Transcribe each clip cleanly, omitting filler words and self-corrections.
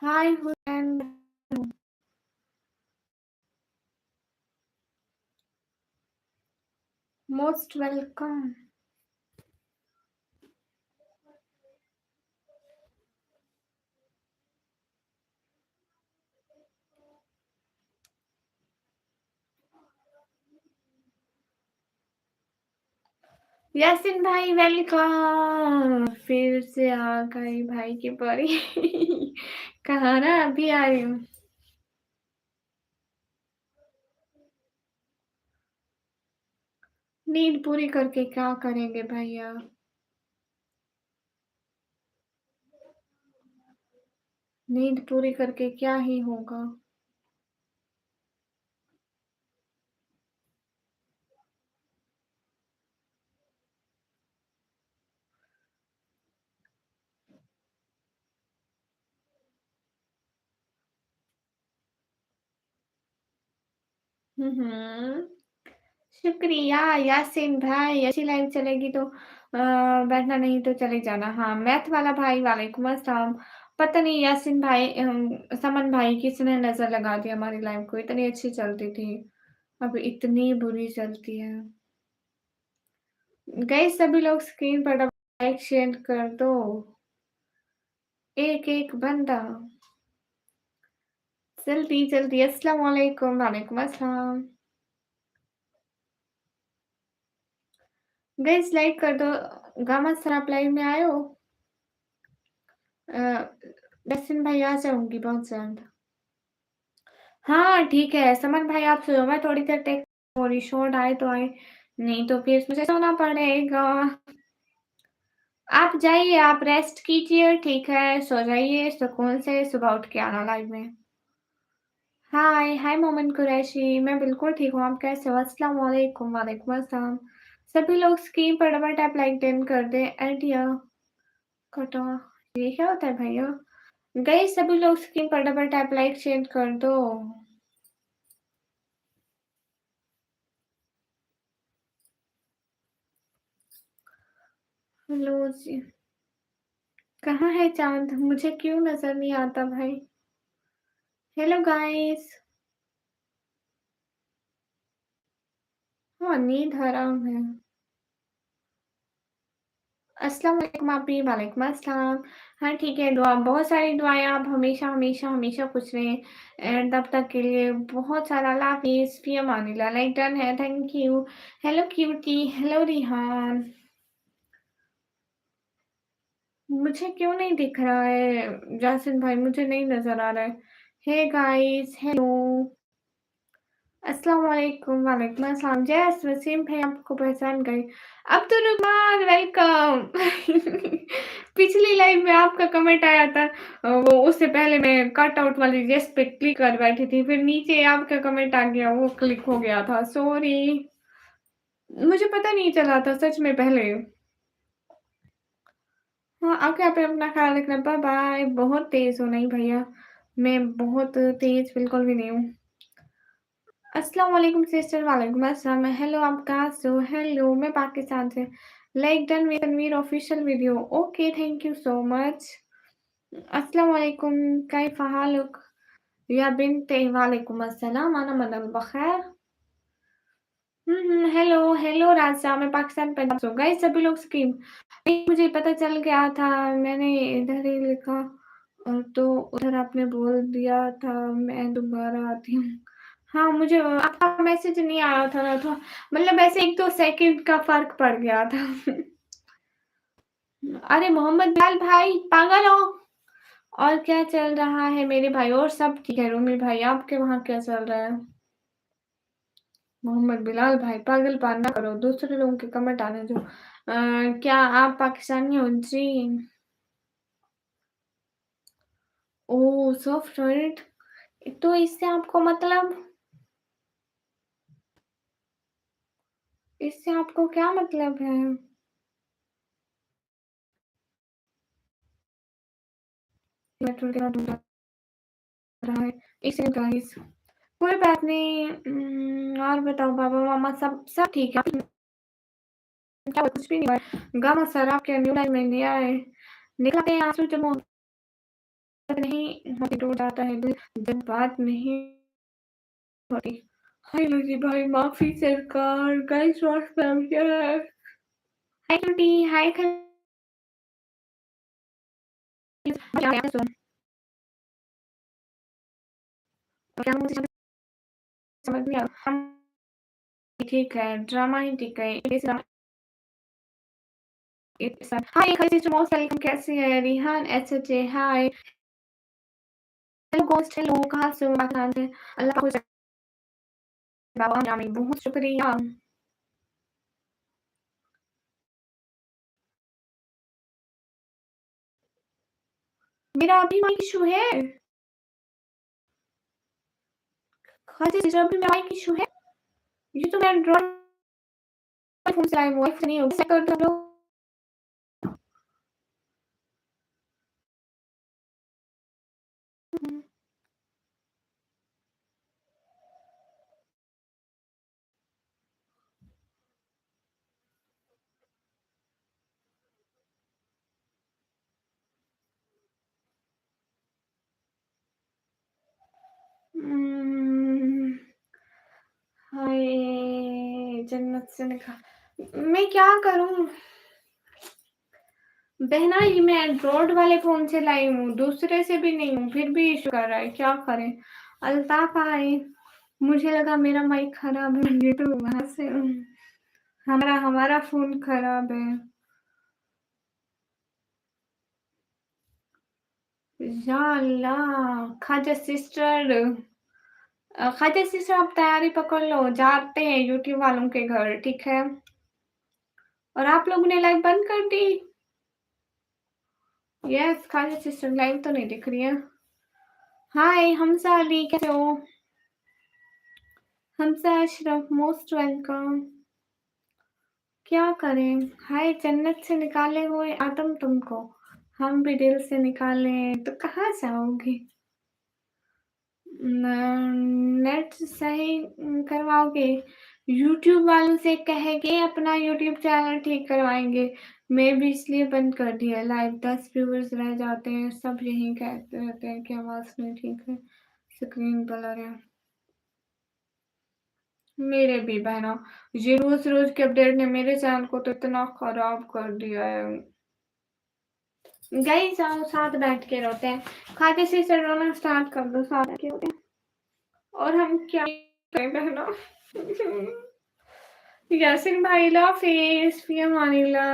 Hi, Hudan. Most welcome. Yasin भाई welcome. फिर से आ गई भाई की परी। कहाँ ना अभी आ रही हूँ। नींद पूरी करके क्या करेंगे भैया। नींद पूरी करके क्या ही होगा। हम्म। शुक्रिया यासिन भाई। अच्छी लाइव चलेगी तो बैठना, नहीं तो चले जाना। हाँ, मैथ वाला भाई वालेकुम अस्सलाम। पता नहीं यासिन भाई, समन भाई किसने नजर लगा दी हमारी लाइव को। इतनी अच्छी चलती थी, अब इतनी बुरी चलती है। गाइस सभी लोग स्क्रीन पर लाइक शेयर कर दो। एक एक बंदा। जल्दी जल्दी। अस्सलाम वालेकुम। वालेकुम अस्सलाम। गाइस लाइक कर दो। गामा सर आप लाइव में आए हो? अ, यासिन भाई आ जाऊंगी बहुत जल्द। हाँ ठीक है समन भाई, आप सो। मैं थोड़ी देर टेक थोड़ी शॉर्ट आए तो आए, नहीं तो फिर मुझे सोना पड़ेगा। आप जाइए, आप रेस्ट कीजिए, ठीक है, सो जाइए सुकून से। सुबह उठ के आना लाइव में। हाय हाय मोमिन कुरैशी, मैं बिल्कुल ठीक हूँ। आप कैसे हो? अस्सलाम वालेकुम। वालेकुम अस्सलाम। सभी लोग स्क्रीन पर डबल टैप लाइक डन कर दे। आइडिया कटो। ये क्या होता है भैया? गई सभी लोग स्क्रीन पर डबल टैप लाइक शेयर कर दो। हेलो जी। कहाँ है चांद? मुझे क्यों नजर नहीं आता भाई? Hello guys. हाँ नींद हराम है। अस्सलाम वालेकुम आपी। वालेकुम अस्सलाम। हाँ ठीक है, दुआ बहुत सारी दुआएं आप हमेशा हमेशा हमेशा पूछ रहे हैं। एंड तब तक के लिए बहुत सारा अल्लाह हाफिज़। फी अमानिल्लाह। लाइक डन है, thank you. Hello cutie. Hello Rihan. मुझे क्यों नहीं दिख रहा है जासिन भाई? मुझे नहीं नजर आ रहा है। Hey guys hello. अस्सलाम वालेकुम। वालेकुम अस्सलाम। जैस वसीम भाई आपको पहचान गए। अब्दुल रहमान वेलकम। पिछली लाइव में आपका कमेंट आया था, वो उससे पहले मैं कट आउट वाली जेस पे क्लिक कर बैठी थी, फिर नीचे आपका कमेंट आ गया, वो क्लिक हो गया था। सॉरी, मुझे पता नहीं चला था सच में पहले। हाँ आके आप अपना ख्याल रखना। Bye bye. बहुत तेज हो नहीं भैया, मैं बहुत तेज बिल्कुल भी नहीं हूँ। अस्सलाम वालेकुम सिस्टर। वालेकुम अस्सलाम। हेलो आप कहाँ से हो? हेलो मैं पाकिस्तान से। Like done with Tanveer official video. Okay thank you so much. अस्सलाम वालेकुम। कैफ हालुक या बिनते? वालेकुम अस्सलाम। अना मन बखैर। हेलो हेलो राजा, मैं पाकिस्तान पंजाब से हूँ। गाइस सभी लोग स्कीम, मुझे पता चल गया था, मैंने इधर ही लिखा और तो उधर आपने बोल दिया था मैं दोबारा आती हूँ। हाँ मुझे आपका मैसेज नहीं आया था ना, तो मतलब ऐसे एक दो सेकंड का फर्क पड़ गया था। अरे मोहम्मद बिलाल भाई पागल हो? और क्या चल रहा है मेरे भाई? और सब ठीक है रूमी भाई, आपके वहाँ क्या चल रहा है? मोहम्मद बिलाल भाई पागल पान ना करो, दूसरे लोगों के कमेंट आने दो। क्या आप पाकिस्तानी हो? जी। ओ सॉफ्टवेयर, तो इससे आपको मतलब, इससे आपको क्या मतलब है? नेटवर्क ना ढूंढ रहा है इसे गाइस। कोई बात नहीं। और बताओ पापा मामा सब सब ठीक है? क्या कुछ भी नहीं हुआ है? गामा सर आपके न्यू लाइन में नहीं आए, निकलते हैं आंसू जमो। नहीं होती टूट जाता है दिल जब बात नहीं होती। हाय लूजी भाई माफ़ी सरकार गाइस व्हाट्स मैम क्या है? हाय क्यूटी हाय खलीज क्या मुझे समझ नहीं आ रहा। ठीक है, ड्रामा ही ठीक है। हाय खलीज मोस्ट वेलकम कैसी है? रिहान एचएचए हाय। हेलो गोस्ट हेलो कहाँ से हो? पाकिस्तान से। अल्लाह खुश बाबा नामी बहुत शुक्रिया। मेरा अभी माइक इशू है। खलीज अभी माइक इशू है। ये तो मैं एंड्रॉइड फ़ोन से लाइव वॉइस नहीं होगी कर दो लोग। हाय जन्नत से निकाल मैं क्या करूं बहना ये मैं एंड्रॉइड वाले फोन से लाई हूँ दूसरे से भी नहीं हूँ फिर भी इशू कर रहा है क्या करें अल्ताफ आए मुझे लगा मेरा माइक खराब है ये तो वहां से हमारा हमारा फोन खराब है या अल्लाह ख्वाजा सिस्टर आप तैयारी पकड़ लो जाते हैं यूट्यूब वालों के घर ठीक है और आप लोगों ने लाइव बंद कर दी यस ख्वाजा सिस्टर लाइव तो नहीं दिख रही है हाय हमजा अली कैसे हो हमजा अशरफ मोस्ट वेलकम क्या करें हाय जन्नत से निकाले हुए आदम तुमको हम भी दिल से निकालें तो कहाँ जाओगे नेट सही करवाओगे यूट्यूब वालों से कह के अपना यूट्यूब चैनल ठीक करवाएंगे मैं भी इसलिए बंद कर दिया लाइव 10 व्यूवर्स रह जाते हैं सब यही कहते रहते हैं कि आवाज नहीं ठीक है स्क्रीन ब्लर है मेरे भी बहना ये रोज रोज के अपडेट ने मेरे चैनल को तो इतना खराब कर दिया है गाइस आओ साथ बैठ के रोते हैं खाते से रोना स्टार्ट कर दो साथ बैठ के रोते हैं और हम क्या करें बहना यासिन भाई ला फेस फिया मानीला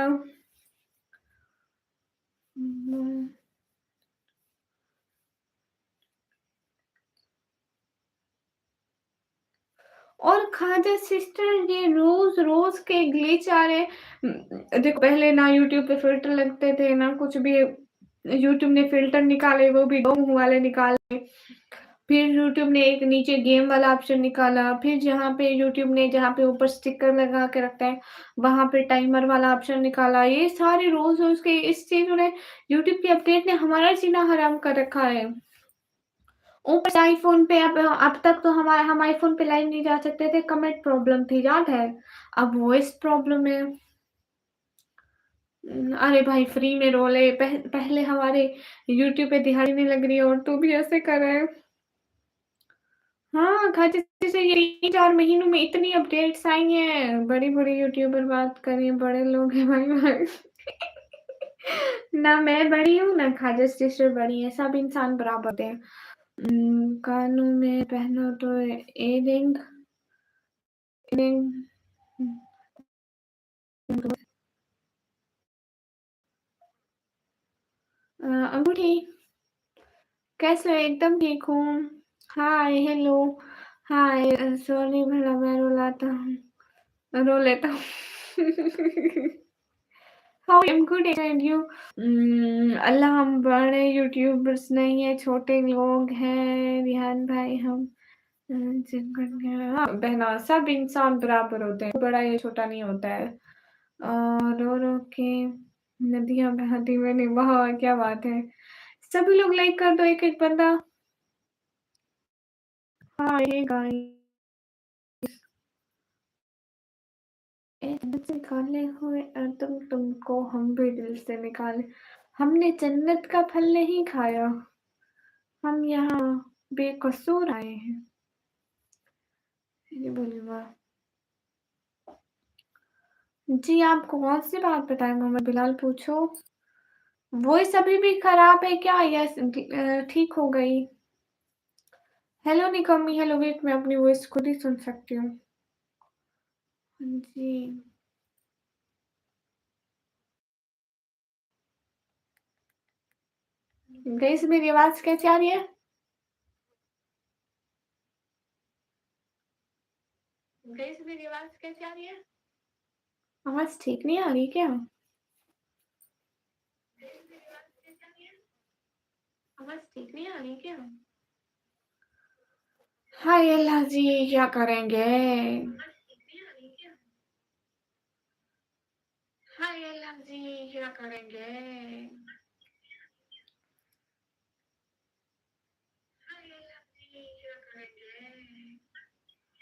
और खाजा सिस्टर ये रोज रोज के ग्लिच आ रहे देखो पहले ना यूट्यूब पे फिल्टर लगते थे ना कुछ भी यूट्यूब ने फिल्टर निकाले वो भी दो मुंह वाले निकाले फिर यूट्यूब ने एक नीचे गेम वाला ऑप्शन निकाला फिर जहाँ पे यूट्यूब ने जहाँ पे ऊपर स्टिकर लगा के रखता है वहां पे टाइमर वाला ऑप्शन निकाला ये सारे रोज रोज के इस चीजों ने यूट्यूब की अपडेट ने हमारा जीना हराम कर रखा है ऊपर से आईफ़ोन पे अब तक तो हम आईफ़ोन पे लाइव नहीं जा सकते थे, कमेंट प्रॉब्लम थी, याद है? अब वॉइस प्रॉब्लम है। अरे भाई फ्री में रो ले पहले हमारे यूट्यूब पे दिहाड़ी नहीं लग रही है और तू भी ऐसे कर रहा है। हाँ, खाते से ये 3-4 महीनों में इतनी अपडेट्स आई हैं, बड़ी-बड़ी यूट्यूबर बात कर रही हैं, बड़े लोग हैं भाई भाई। ना मैं बड़ी हूँ, ना खाजा सिस्टर बड़ी है, सब इंसान बराबर होते हैं। कानों में पहनो तो इयररिंग इयररिंग अंगूठी कैसे हो? एकदम ठीक हूँ। हाय, हेलो, हाय सॉरी भला मैं रुलाता हूँ रो लेता हूँ। How I am good and you? अल्लाह हम बड़े यूट्यूबर्स नहीं है, छोटे लोग हैं, रिहान भाई हम हाँ, बहना सब इंसान बराबर होते हैं, बड़ा या छोटा नहीं होता है। रो रो के नदियाँ बहती मैंने वाह क्या बात है! सभी लोग लाइक कर दो एक-एक बंदा। हाय गाइस जन्नत से निकाले हुए तुमको हम भी दिल से निकाले हमने जन्नत का फल नहीं खाया हम यहाँ बेकसूर आए हैं। जी बोलिए वाह! जी, आपको कौन-सी बात बताएँ मोहम्मद बिलाल पूछो? वॉइस अभी भी खराब है क्या या ठीक हो गई? हेलो निकम्मी, हेलो वेट मैं अपनी वॉइस खुद ही सुन सकती हूँ। जी। गाइस मेरी आवाज़ कैसी आ रही है? गाइस मेरी आवाज़ कैसी आ रही है? आवाज़ ठीक नहीं आ रही क्या? आवाज़ ठीक नहीं आ रही क्या? हाय अल्लाह जी, क्या करेंगे? हाय अल्लाह जी, क्या करेंगे?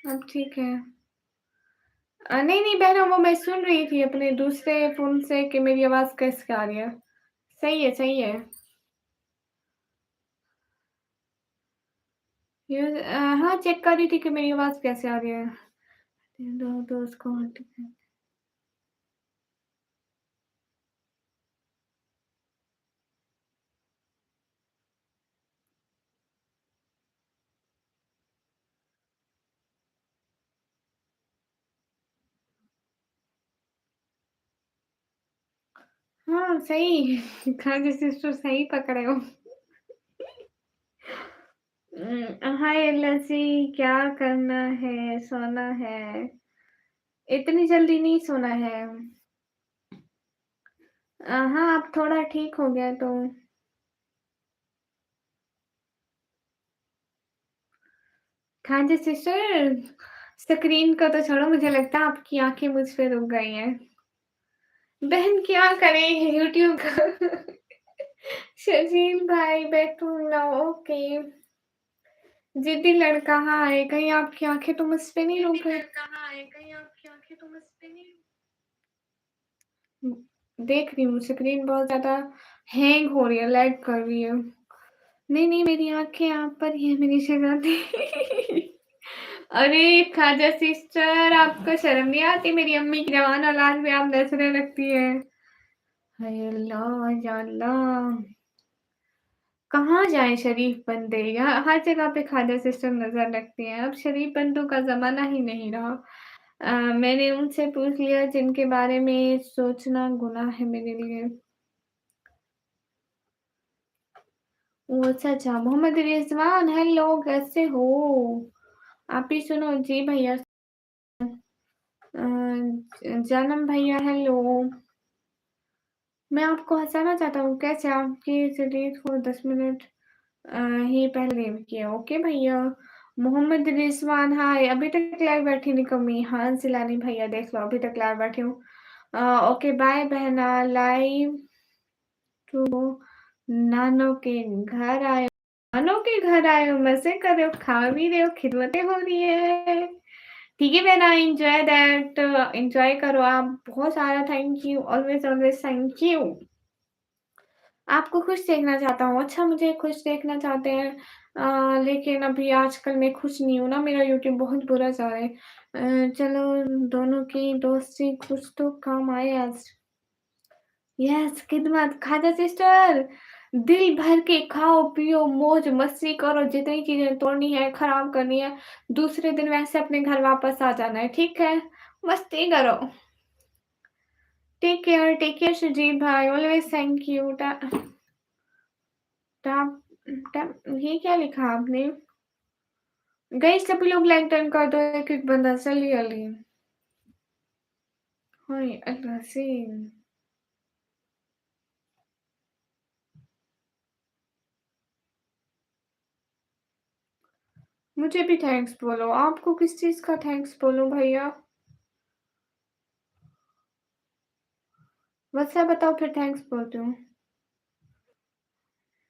अब ठीक है। नहीं, नहीं बहना वो मैं सुन रही थी अपने दूसरे फ़ोन से कि मेरी आवाज़ कैसे आ रही है। सही है, सही है। हाँ, चेक कर रही थी कि मेरी आवाज़ कैसे आ रही है। दो तो उसको ठीक है। हाँ, सही खाजी सिस्टर सही पकड़े हो। हाय अल्लाह जी, क्या करना है? सोना है। इतनी जल्दी नहीं सोना है। हाँ, अब थोड़ा ठीक हो गया तो खाजी सिस्टर स्क्रीन का तो छोड़ो मुझे लगता है आपकी आँखें मुझ पे रुक गई हैं। बहन क्या करें यूट्यूब का शर्जील भाई बैठूँगा ओके। ज़िद्दी लड़का हाय कहीं आपकी आँखें तो मुझ पे नहीं रुक गई? देख रही हूँ स्क्रीन बहुत ज़्यादा हैंग हो रही है, लैग कर रही है। नहीं, नहीं मेरी आँखें आप पर ही है मेरी शहज़ादी। अरे ख़ाजा सिस्टर आपको शर्म नहीं आती मेरी अम्मी की जवान औलाद पे आप नज़रें रखती हैं। हाय अल्लाह या अल्लाह! कहाँ जाएँ शरीफ बंदे? यहाँ हर जगह पे ख़ाजा सिस्टर नज़र रखती हैं। अब शरीफ बंदों का ज़माना ही नहीं रहा। मैंने उनसे पूछ लिया जिनके बारे में सोचना गुनाह है मेरे लिए। ओह! अच्छा, अच्छा। मोहम्मद रिज़वान हेलो कैसे हो? आप ही सुनो जी भैया अ, जानम भैया हेलो। मैं आपको हँसाना चाहता हूँ, कैसे आपकी सिटीज़ को 10 मिनट ही पहले लीव किया। ओके भैया। मोहम्मद रिज़वान हाय, अभी तक लाइव बैठी नहीं कमी। हाँ, जिलानी भैया देख लो अभी तक लाइव बैठी हूँ। ओके बाय बहना लाइव टू नानो के घर आए नानो के घर आए हो, मज़े कर रहे हो, खा भी रहे हो, खिदमतें हो रही है। ठीक है बहना एन्जॉय दैट एन्जॉय करो आप। बहुत सारा thank you, always always thank you. आपको खुश देखना चाहता हूँ। अच्छा मुझे खुश देखना चाहते हैं लेकिन अभी आजकल मैं खुश नहीं हूँ ना, मेरा यूट्यूब बहुत बुरा जा रहा है। चलो दोनों की दोस्ती कुछ तो काम आए आज। यस खिदमत खाजा सिस्टर दिल भर के खाओ, पियो, मौज-मस्ती करो, जितनी चीज़ें तोड़नी है, खराब करनी है, दूसरे दिन वैसे अपने घर वापस आ जाना है, ठीक है? मस्ती करो। टेक केयर सुजीत भाई, always thank you tap tap ये क्या लिखा आपने? गाइस सभी लोग लाइक डन कर दो एक-एक बंदा जल्दी-जल्दी। हाय अल्लाह से मुझे भी थैंक्स बोलो, आपको किस चीज़ का थैंक्स बोलूँ भैया? वैसे बताओ फिर थैंक्स बोलती हूँ।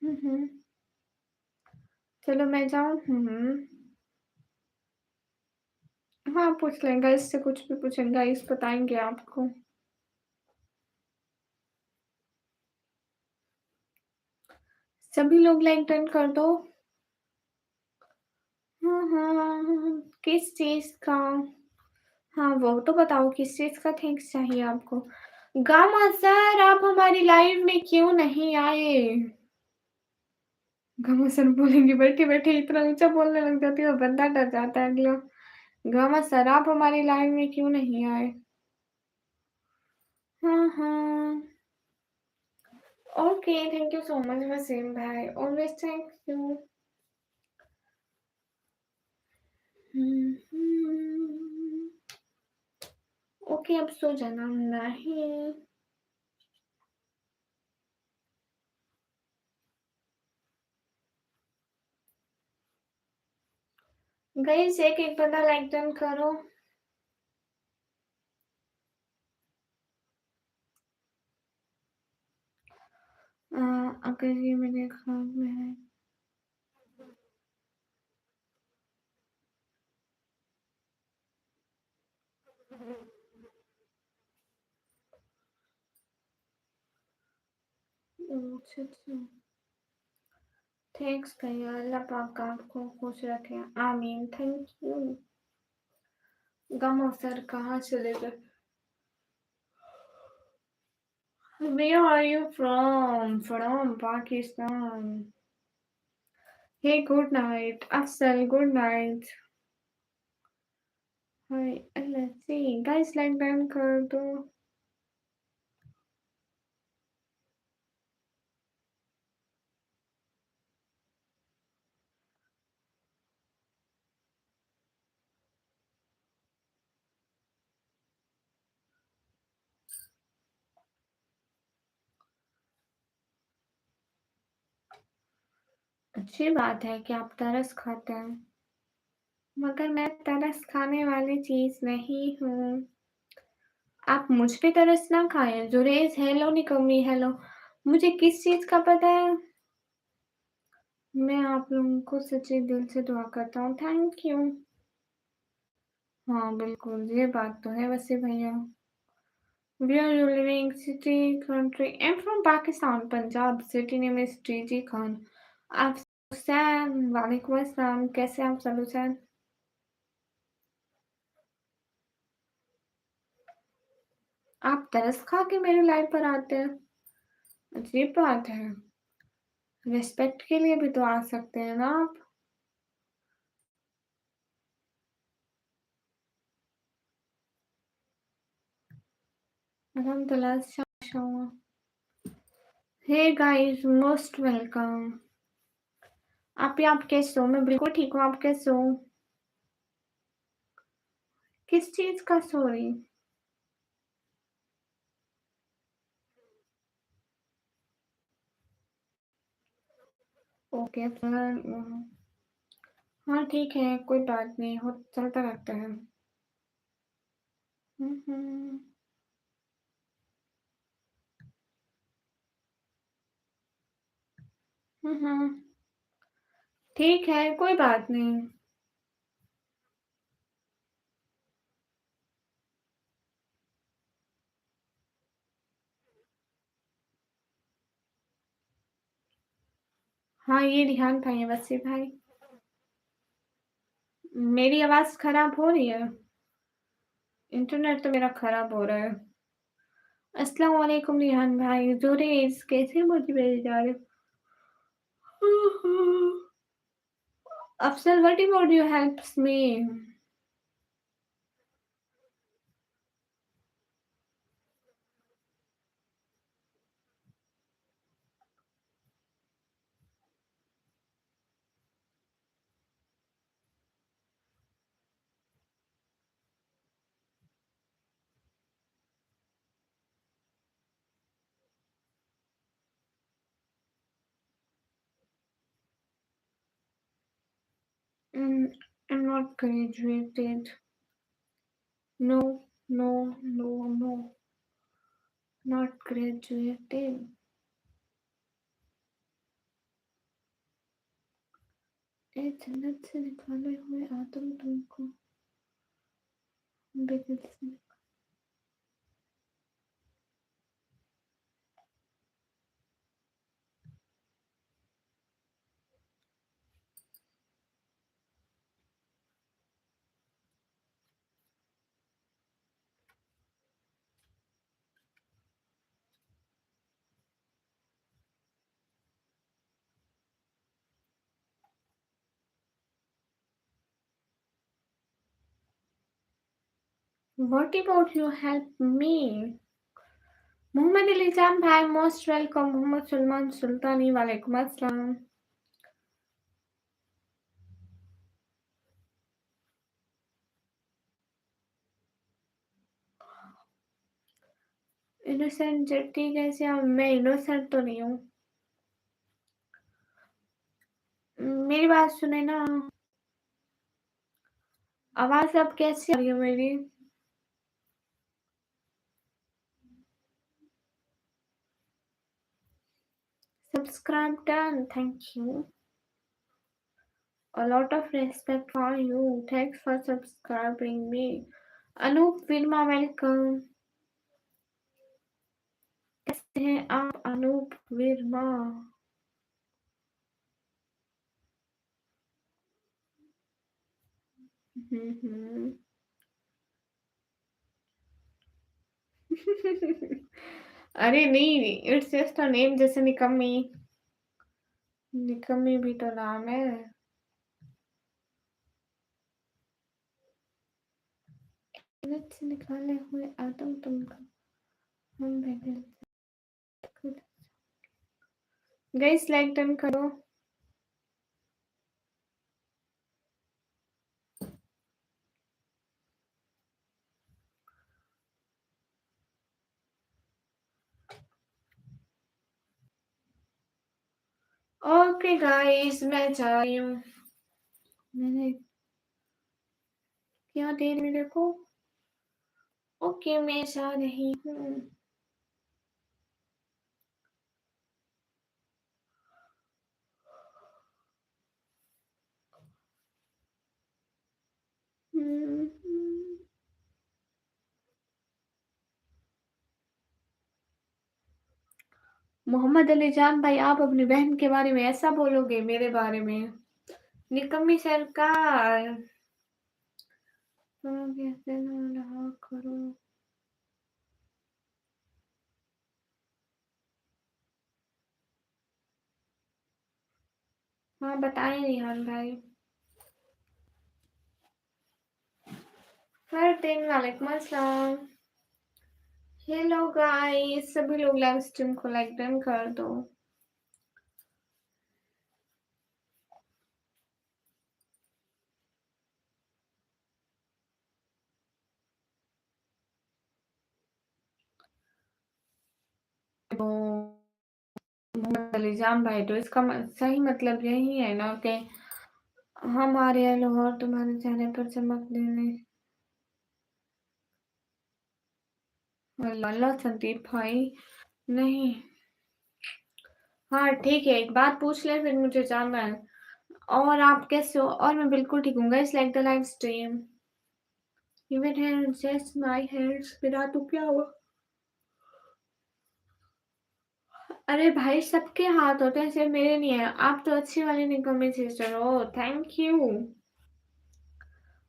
हुँ, हुँ। चलो मैं जाऊँ? हुँ, हुँ। हाँ, पूछ लें गाइस से कुछ भी पूछें, गाइस बताएँगे आपको। सभी लोग लाइक डन कर दो। हाँ, किस चीज़ का? हाँ, वो तो बताओ किस चीज़ का थैंक्स चाहिए आपको? गामा सर आप हमारी लाइव में क्यों नहीं आए? गामा सर बोलेंगे बैठे-बैठे इतना ऊँचा बोलने लग जाती है और बंदा डर जाता है अगला। गामा सर आप हमारी लाइव में क्यों नहीं आए? हाँ, हाँ। Okay, thank you so much Waseem भाई, ऑलवेज़ थैंक यू। हुँ, हुँ। ओके, अब सो जाना नहीं। गाइस एक-एक बंदा लाइक डन करो। अ, अगर ये मेरे ख्वाब में है। अच्छा, अच्छा। थैंक्स भैया, अल्लाह पाक आपको खुश रखे। आमीन, थैंक यू। गम अफ़सर कहाँ चले गए? Where are you from? From Pakistan. Hey, good night. Afsal, good night. Hi, let's see. Guys, like done कर दो। अच्छी बात है कि आप तरस खाते हैं, मगर मैं तरस खाने वाली चीज़ नहीं हूँ। आप मुझ पे तरस ना खाएँ। जुरेज हेलो निकम्मी हेलो। मुझे किस चीज़ का पता है? मैं आप लोगों को सच्चे दिल से दुआ करता हूँ। Thank you. हाँ, बिल्कुल, ये बात तो है वैसे भैया। Where are you living? City, country? I'm from Pakistan, Punjab. City name is TG Khan. आप हुसैन, वालेकुम अस्सलाम, कैसे हैं आप सब हुसैन? आप तरस खा के मेरे लाइव पर आते हैं? अजीब बात है। रिस्पेक्ट के लिए भी तो आ सकते हैं ना आप? अल्हम्दुलिल्लाह, अच्छा अच्छा हुआ। Hey guys, most welcome. आप कैसे हो? मैं बिल्कुल ठीक हूँ, आप कैसे हो? किस चीज़ का सॉरी? Okay sir. हाँ, ठीक है, कोई बात नहीं, हो चलता रहता है। हुँ, हुँ। हुँ, हुँ। ठीक है, कोई बात नहीं। हाँ, ये रिहान भाई हैं, वसी भाई। मेरी आवाज़ खराब हो रही है? इंटरनेट तो मेरा खराब हो रहा है। अस्सलाम वालेकुम रिहान भाई, ज़ुरेज़ कैसे मुझे भेजे जा रहे हो? Afzal what about you helps me? I'm not graduated. No, no, no, no, not graduated. ए जन्नत से निकाले हुए आदम तुमको बेगत से। What about you help me? Mohammad Ali जान भाई मोस्ट वेलकम। मोहम्मद सलमान सुल्तानी वालेकुम अस्सलाम। इनोसेंट जट्टी कैसे आप? मैं इनोसेंट तो नहीं हूँ। मेरी बात सुने ना। आवाज अब कैसी आ रही है मेरी? Subscribe done. Thank you. A lot of respect for you. Thanks for subscribing me. Anup Virma, welcome. कैसे हैं आप अनूप वर्मा? हम्म। अरे नहीं, इट्स जस्ट अ नेम, जैसे निकम्मी। निकम्मी भी तो नाम है। गलत से निकाले हुए आदम तुमको हम भेजे। गाइस लाइक डन करो। ओके गाइस, मैं जा रही हूँ। मैंने क्या दे मेरे को? ओके, मैं जा रही हूँ। मोहम्मद अली जान भाई, आप अपनी बहन के बारे में ऐसा बोलोगे मेरे बारे में? निकम्मी सरकार। तुम कैसे ना रहा करो। हाँ बताएं रिहान भाई। हर दिन वालेकुम अस्सलाम। हेलो गाइस, सभी लोग लाइव स्ट्रीम को लाइक डन कर दो। तो मोहम्मद अली जान भाई, तो इसका सही मतलब यही है ना कि हमारे लाहौर तुम्हारे चेहरे पर चमक देने वाला संदीप भाई नहीं। हाँ ठीक है, एक बात पूछ ले फिर मुझे जानना है। और आप कैसे हो? और मैं बिल्कुल ठीक हूँ guys, like the live stream. Even है जस्ट माय हेयर्स, फिर तो क्या हुआ? अरे भाई, सबके हाथ होते हैं, सिर्फ मेरे नहीं है। आप तो अच्छी वाली निकम्मी सिस्टर हो। Thank you.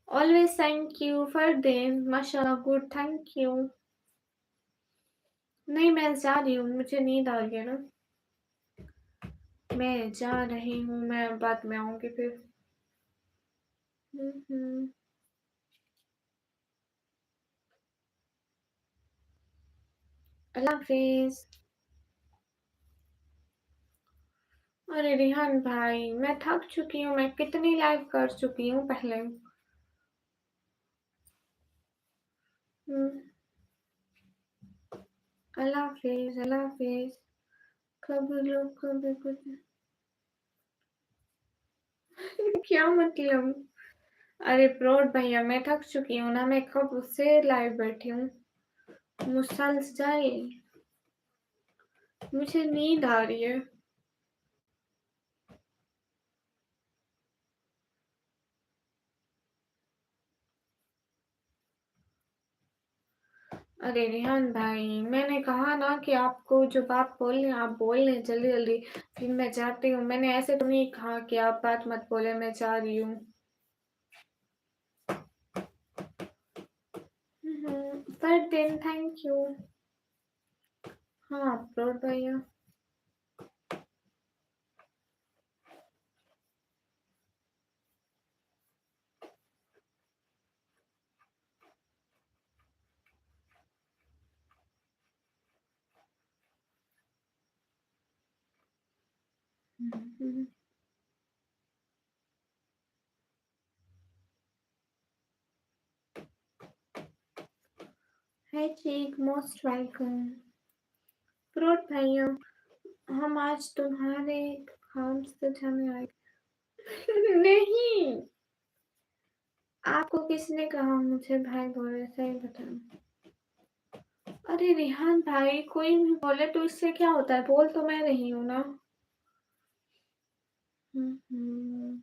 Always thank you for them. माशाल्लाह गुड, थैंक यू। नहीं, मैं जा रही हूँ, मुझे नींद आ गई है ना। मैं जा रही हूँ, मैं बाद में आऊंगी फिर। हम्म। अल्लाह हाफिज। अरे रिहान भाई, मैं थक चुकी हूँ। मैं कितनी लाइव कर चुकी हूँ पहले। हम्म। अल्लाह हाफिज, अल्लाह हाफिज। कभी लोग कभी कुछ। क्या मतलब? अरे प्रोड भैया, मैं थक चुकी हूँ ना, मैं कब उससे लाइव बैठी हूँ। मुसल जाए, मुझे नींद आ रही है। अरे रेहान भाई, मैंने कहा ना कि आपको जो बात बोलनी है आप बोल लें जल्दी जल्दी। फिर मैं जाती हूँ। मैंने ऐसे तो नहीं कहा कि आप बात मत बोले, मैं जा रही हूँ। पर दिन थैंक यू। हाँ प्रोड भैया। Mhm. हाय चीक, मोस्ट वेलकम। फ्रूट भाइयों, हम आज तुम्हारे काम से जाने आए। नहीं, आपको किसने कहा मुझे भाई बोले? सही बताओ। अरे रिहान भाई, कोई भी बोले तो इससे क्या होता है? बोल तो मैं रही हूँ ना। हम्म।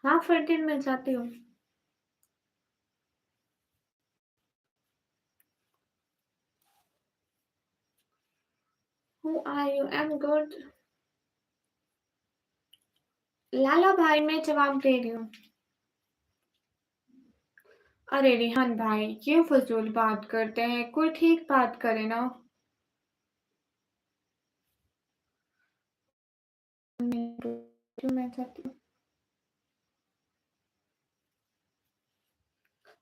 हाँ, फिर दिन में जाती हूँ। Who are you? I'm good. लाला भाई, मैं जवाब दे रही हूँ। अरे रिहान भाई, क्यों फजूल बात करते हैं? कोई ठीक बात करे ना। क्यों मैं चाहती हूँ।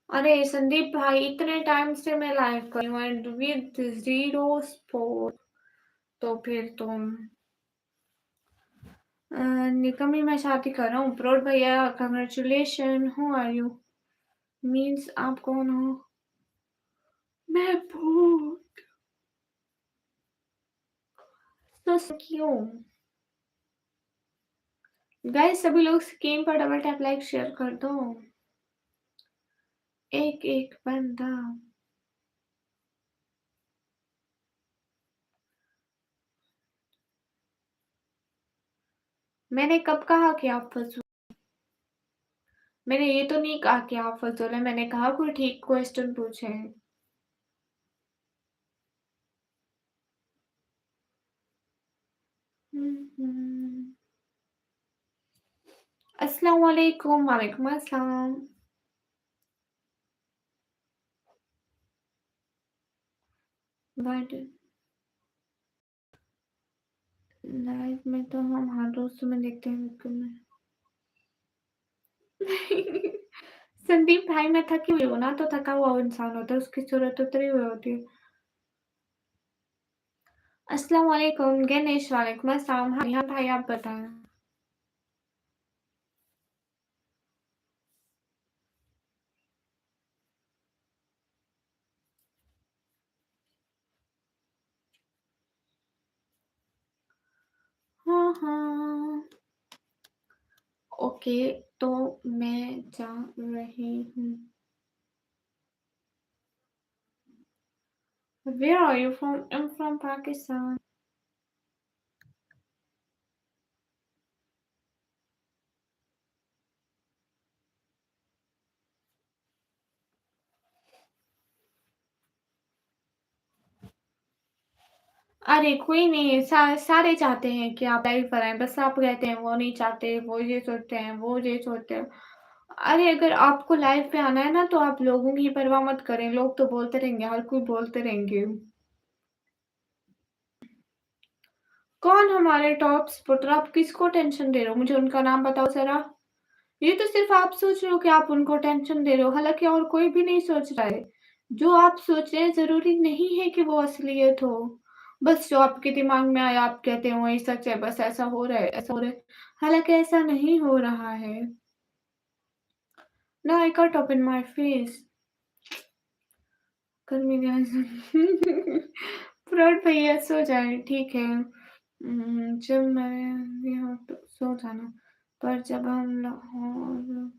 अरे संदीप भाई, इतने टाइम से मैं लाइव कर रही हूँ एंड विद जीरो सपोर्ट। तो फिर तुम निकम्मी, मैं शादी कर रहा हूँ। प्रोड भैया, congratulation. Who are you? Means आप कौन हो? मैं भूत। तो क्यों? गाइस, सभी लोग स्क्रीन पर डबल टैप लाइक शेयर कर दो। एक एक बंदा। मैंने कब कहा कि आप फजूल? मैंने ये तो नहीं कहा कि आप फजूल है। मैंने कहा कोई ठीक क्वेश्चन पूछे। हम्म। अस्सलाम वालेकुम। वालेकुम अस्सलाम। बट लाइफ में तो हम हर रोज तुम्हें देखते हैं तुम्हें। संदीप भाई, मैं थकी हुई हूँ ना, तो थका हुआ इंसान होता है, उसकी जरूरत उतरी हुई होती है। अस्सलाम वालेकुम गणेश। वालेकुम अस्सलाम। हाँ हाँ भाई, आप बताएं। हाँ हाँ। ओके, तो मैं जा रही हूँ। Where are you from? I'm from Pakistan. अरे कोई नहीं, सारे चाहते हैं कि आप लाइव पर आएं, बस आप कहते हैं वो नहीं चाहते, वो ये सोचते हैं, वो ये सोचते हैं। अरे अगर आपको लाइव पे आना है ना, तो आप लोगों की परवाह मत करें। लोग तो बोलते रहेंगे, हर कोई बोलते रहेंगे। कौन हमारे टॉप सपोर्टर? आप किसको टेंशन दे रहे हो? मुझे उनका नाम बताओ जरा। ये तो सिर्फ आप सोच रहे हो कि आप उनको टेंशन दे रहे हो, हालांकि और कोई भी नहीं सोच रहा है। जो आप सोच रहे हैं जरूरी नहीं है कि वो असलियत हो। बस जो आपके दिमाग में आया आप कहते हो वही सच है। बस ऐसा हो रहा है, ऐसा हो रहा है, हालांकि ऐसा नहीं हो रहा है। ना I cut open my face. कल मेरे फ्रॉड भैया सो जाए, ठीक है। जब मैं यहाँ तो सो जाना, पर जब हम लाहौर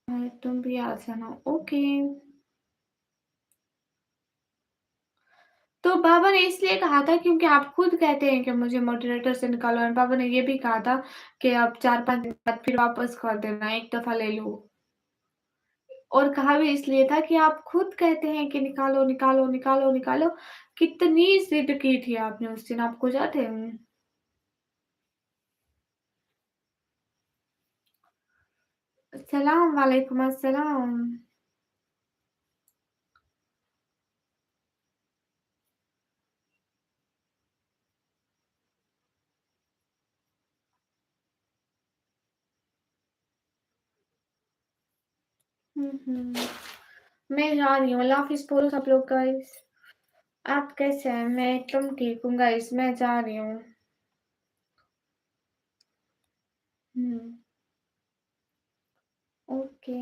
आए तुम भी आ जाना। ओके। तो बाबा ने इसलिए कहा था क्योंकि आप खुद कहते हैं कि मुझे मॉडरेटर से निकालो, और बाबा ने ये भी कहा था कि आप 4-5 दिन बाद फिर वापस कर देना, एक दफा ले लो। और कहा भी इसलिए था कि आप खुद कहते हैं कि निकालो निकालो निकालो निकालो। कितनी जिद की थी आपने उस दिन, आपको याद है? सलाम वालेकुम अस्सलाम। हुँ, हुँ। मैं जा रही हूँ, अल्लाह हाफ़िज़ बोलो सब लोग गाइस। आप कैसे हैं? मैं एकदम ठीक हूँ गाइस, मैं जा रही हूँ। हुँ, ओके।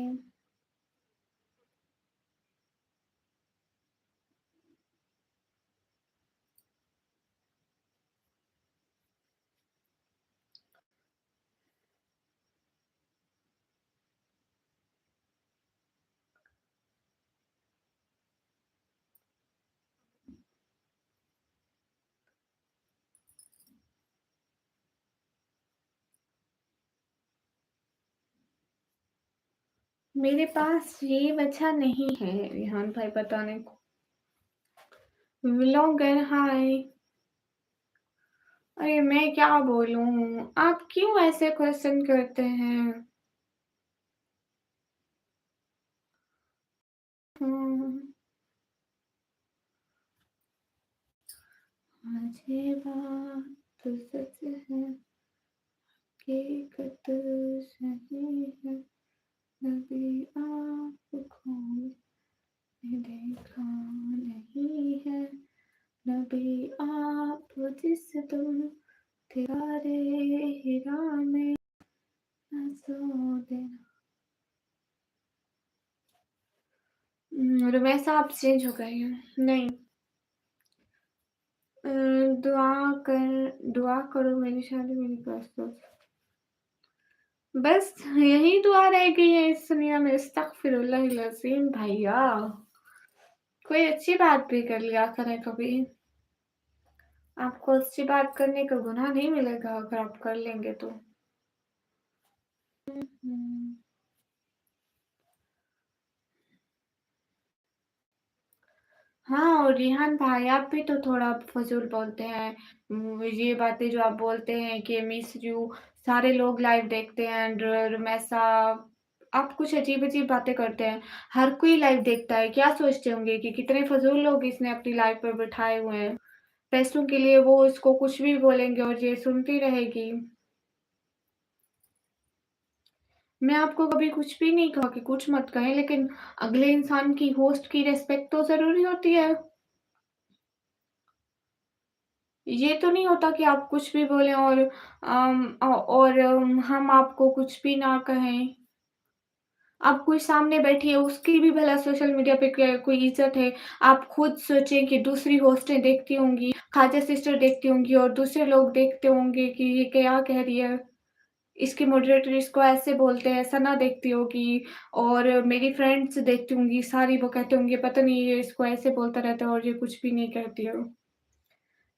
मेरे पास ये वजह नहीं है रेहान भाई बताने को। व्लॉगर हाय। अरे मैं क्या बोलूँ? आप क्यों ऐसे क्वेश्चन करते हैं? हुँ, आज ये बात तो सच है, हकीकत सही है, कभी आँखों ने देखा नहीं है, कभी आप जिस तुम तिरारे हिरा में हँसो देना। वैसा आप चेंज हो गए हैं। नहीं। अ, दुआ करो मेरी शादी मेरी प्रस्तुत। बस यही दुआ रह गई है इस दुनिया में अस्तगफिरुल्लाहिल अज़ीम भैया। कोई अच्छी बात भी कर लिया करें कभी। आपको अच्छी बात करने का गुनाह नहीं मिलेगा अगर आप कर लेंगे तो। हुँ। हाँ, और रिहान भाई आप भी तो थोड़ा फ़ज़ूल बोलते हैं। ये बातें जो आप बोलते हैं कि मिस यू सारे लोग लाइव देखते हैं रमेसा आप कुछ अजीब-अजीब बातें करते हैं। हर कोई लाइव देखता है, क्या सोचते होंगे कि कितने फ़ज़ूल लोग इसने अपनी लाइव पर बिठाए हुए हैं। पैसों के लिए वो उसको कुछ भी बोलेंगे और ये सुनती रहेगी। मैं आपको कभी कुछ भी नहीं कहा कि कुछ मत कहें, लेकिन अगले इंसान की होस्ट की रिस्पेक्ट तो ज़रूरी होती है। ये तो नहीं होता कि आप कुछ भी बोलें और हम आपको कुछ भी ना कहें। अब कोई सामने बैठी है, उसकी भी भला सोशल मीडिया पे कोई इज़्ज़त है। आप खुद सोचें कि दूसरी होस्टें देखती होंगी, ख़ाजा सिस्टर देखती होंगी और दूसरे लोग देखते होंगे कि ये क्या कह रही है। इसके मॉडरेटर इसको ऐसे बोलते हैं, सना देखती होगी और मेरी फ्रेंड्स देखती होंगी, सारी वो कहते होंगे पता नहीं ये इसको ऐसे बोलता रहता है और ये कुछ भी नहीं कहती है।